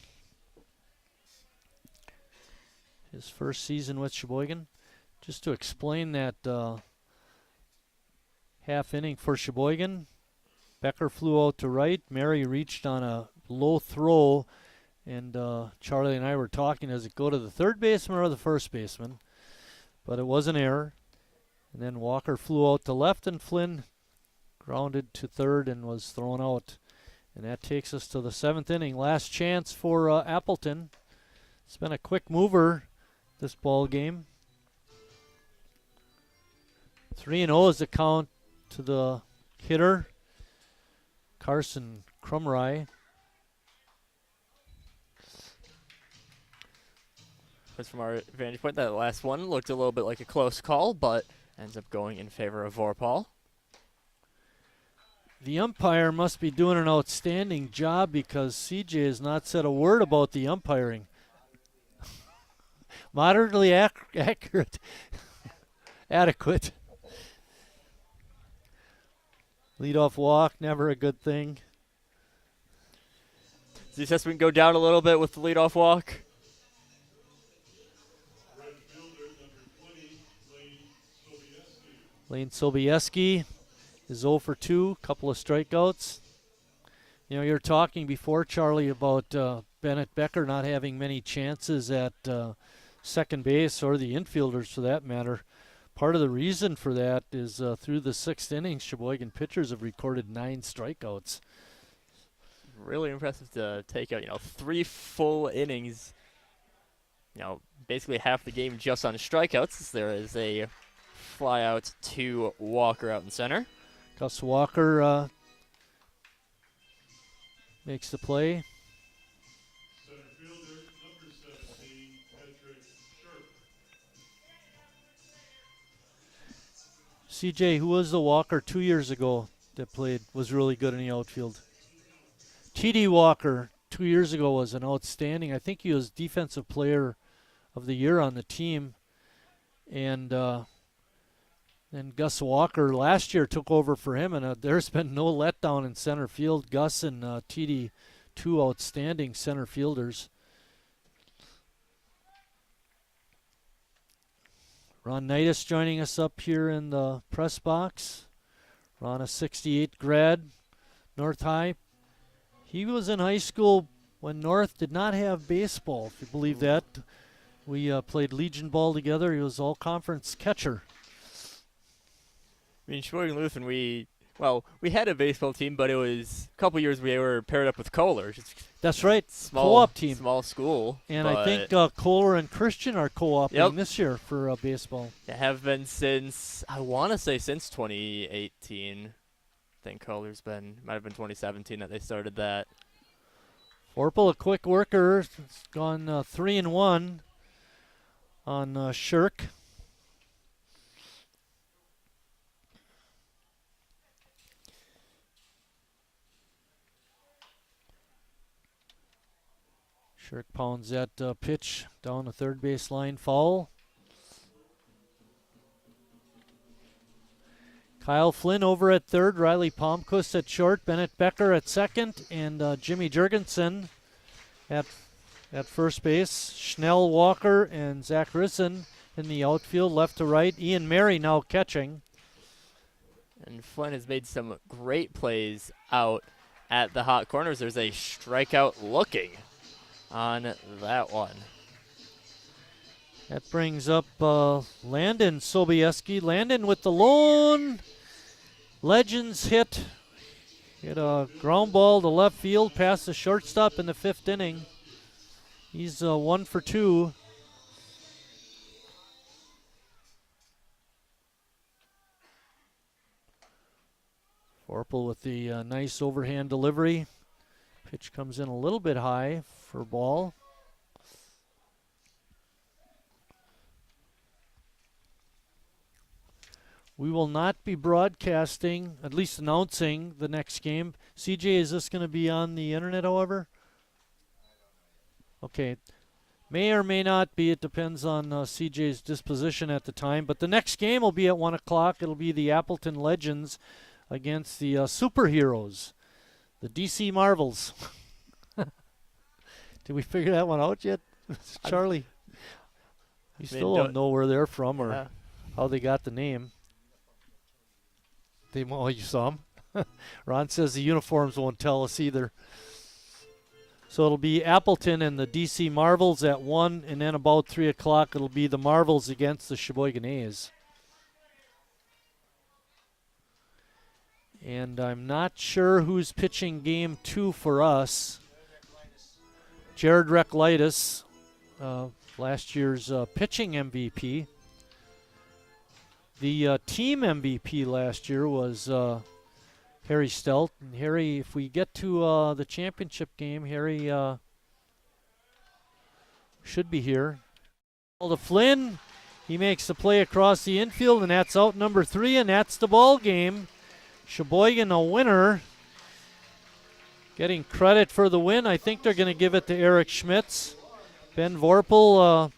S1: His first season with Sheboygan. Just to explain that half inning for Sheboygan, Becker flew out to right. Mary reached on a low throw, and Charlie and I were talking, does it go to the third baseman or the first baseman? But it was an error. And then Walker flew out to left, and Flynn grounded to third and was thrown out. And that takes us to the 7th inning. Last chance for Appleton. It's been a quick mover, this ball game. 3-0 is the count to the hitter, Carson Crumry.
S6: As from our vantage point, that last one looked a little bit like a close call, but ends up going in favor of Vorpal.
S1: The umpire must be doing an outstanding job because CJ has not said a word about the umpiring. Moderately accurate. Adequate. Leadoff walk, never a good thing.
S6: Does the assessment go down a little bit with the leadoff walk?
S1: Lane Sobieski is 0 for 2, couple of strikeouts. You know, you were talking before, Charlie, about Bennett Becker not having many chances at second base, or the infielders for that matter. Part of the reason for that is through the 6th inning, Sheboygan pitchers have recorded 9 strikeouts.
S6: Really impressive to take out, 3 full innings. Basically half the game just on strikeouts. There is a fly out to Walker out in center.
S1: Gus Walker makes the play.
S9: Center fielder, number 17, Patrick Sharp.
S1: CJ, who was the Walker 2 years ago that was really good in the outfield? T.D. Walker 2 years ago was an outstanding. I think he was Defensive Player of the Year on the team. And Gus Walker last year took over for him, and there's been no letdown in center field. Gus and TD, 2 outstanding center fielders. Ron Knightis joining us up here in the press box. Ron, a 68 grad, North High. He was in high school when North did not have baseball, if you believe that. We played Legion ball together. He was all-conference catcher.
S6: I mean, Sheboygan Lutheran, we had a baseball team, but it was a couple years we were paired up with Kohler.
S1: That's right,
S6: small
S1: co-op team.
S6: Small school.
S1: And I think Kohler and Christian are co-oping this year for baseball.
S6: They have been since, I want to say since 2018. I think Kohler's might have been 2017 that they started that.
S1: Vorpal, a quick worker. It's gone 3-1 on Shirk. Shirk pounds that pitch down the third base line, foul. Kyle Flynn over at third, Riley Palmquist at short, Bennett Becker at second, and Jimmy Jurgensen at first base. Schnell, Walker, and Zach Risson in the outfield, left to right. Ian Mary now catching.
S6: And Flynn has made some great plays out at the hot corners. There's a strikeout looking on that one.
S1: That brings up Landon Sobieski. Landon with the lone Legends hit. Hit a ground ball to left field past the shortstop in the 5th inning. He's 1 for 2. Vorpal with the nice overhand delivery. Pitch comes in a little bit high for ball. We will not be broadcasting, at least announcing, the next game CJ, is this going to be on the internet, however? Okay. May or may not be. It depends on CJ's disposition at the time. But the next game will be at 1 o'clock. It'll be the Appleton Legends against the Superheroes, the DC Marvels. Did we figure that one out yet, Charlie? You still don't know where they're from or how they got the name. Oh, you saw them? Ron says the uniforms won't tell us either. So it'll be Appleton and the DC Marvels at 1, and then about 3 o'clock it'll be the Marvels against the Sheboygan A's. And I'm not sure who's pitching game 2 for us. Jared Reklitis, last year's pitching MVP. The team MVP last year was Harry Stout. And Harry, if we get to the championship game, Harry should be here. To Flynn, he makes the play across the infield, and that's out number 3, and that's the ball game. Sheboygan a winner. Getting credit for the win. I think they're going to give it to Eric Schmitz. Ben Vorpal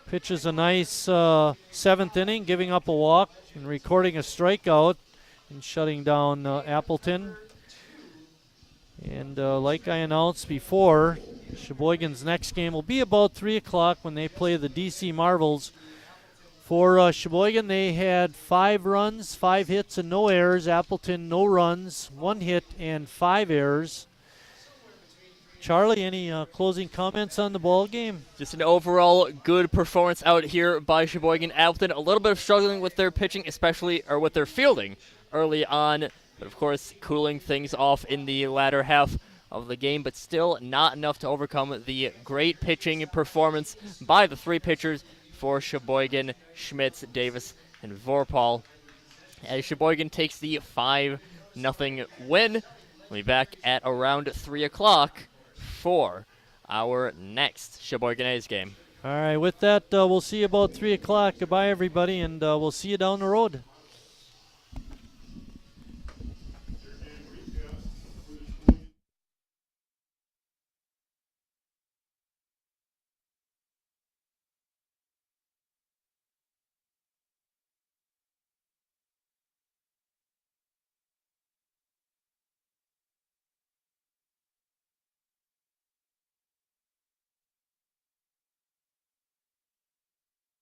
S1: pitches a nice 7th inning, giving up a walk and recording a strikeout and shutting down Appleton. And like I announced before, Sheboygan's next game will be about 3 o'clock when they play the DC Marvels. For Sheboygan, they had 5 runs, 5 hits, and no errors. Appleton, no runs, 1 hit, and 5 errors. Charlie, any closing comments on the ball game?
S6: Just an overall good performance out here by Sheboygan. Appleton a little bit of struggling with their pitching, especially, or with their fielding early on. But, of course, cooling things off in the latter half of the game, but still not enough to overcome the great pitching performance by the 3 pitchers for Sheboygan: Schmitz, Davis, and Vorpal. As Sheboygan takes the 5-0 win, we'll be back at around 3 o'clock for our next Sheboygan A's game.
S1: All right, with that, we'll see you about 3 o'clock. Goodbye, everybody, and we'll see you down the road.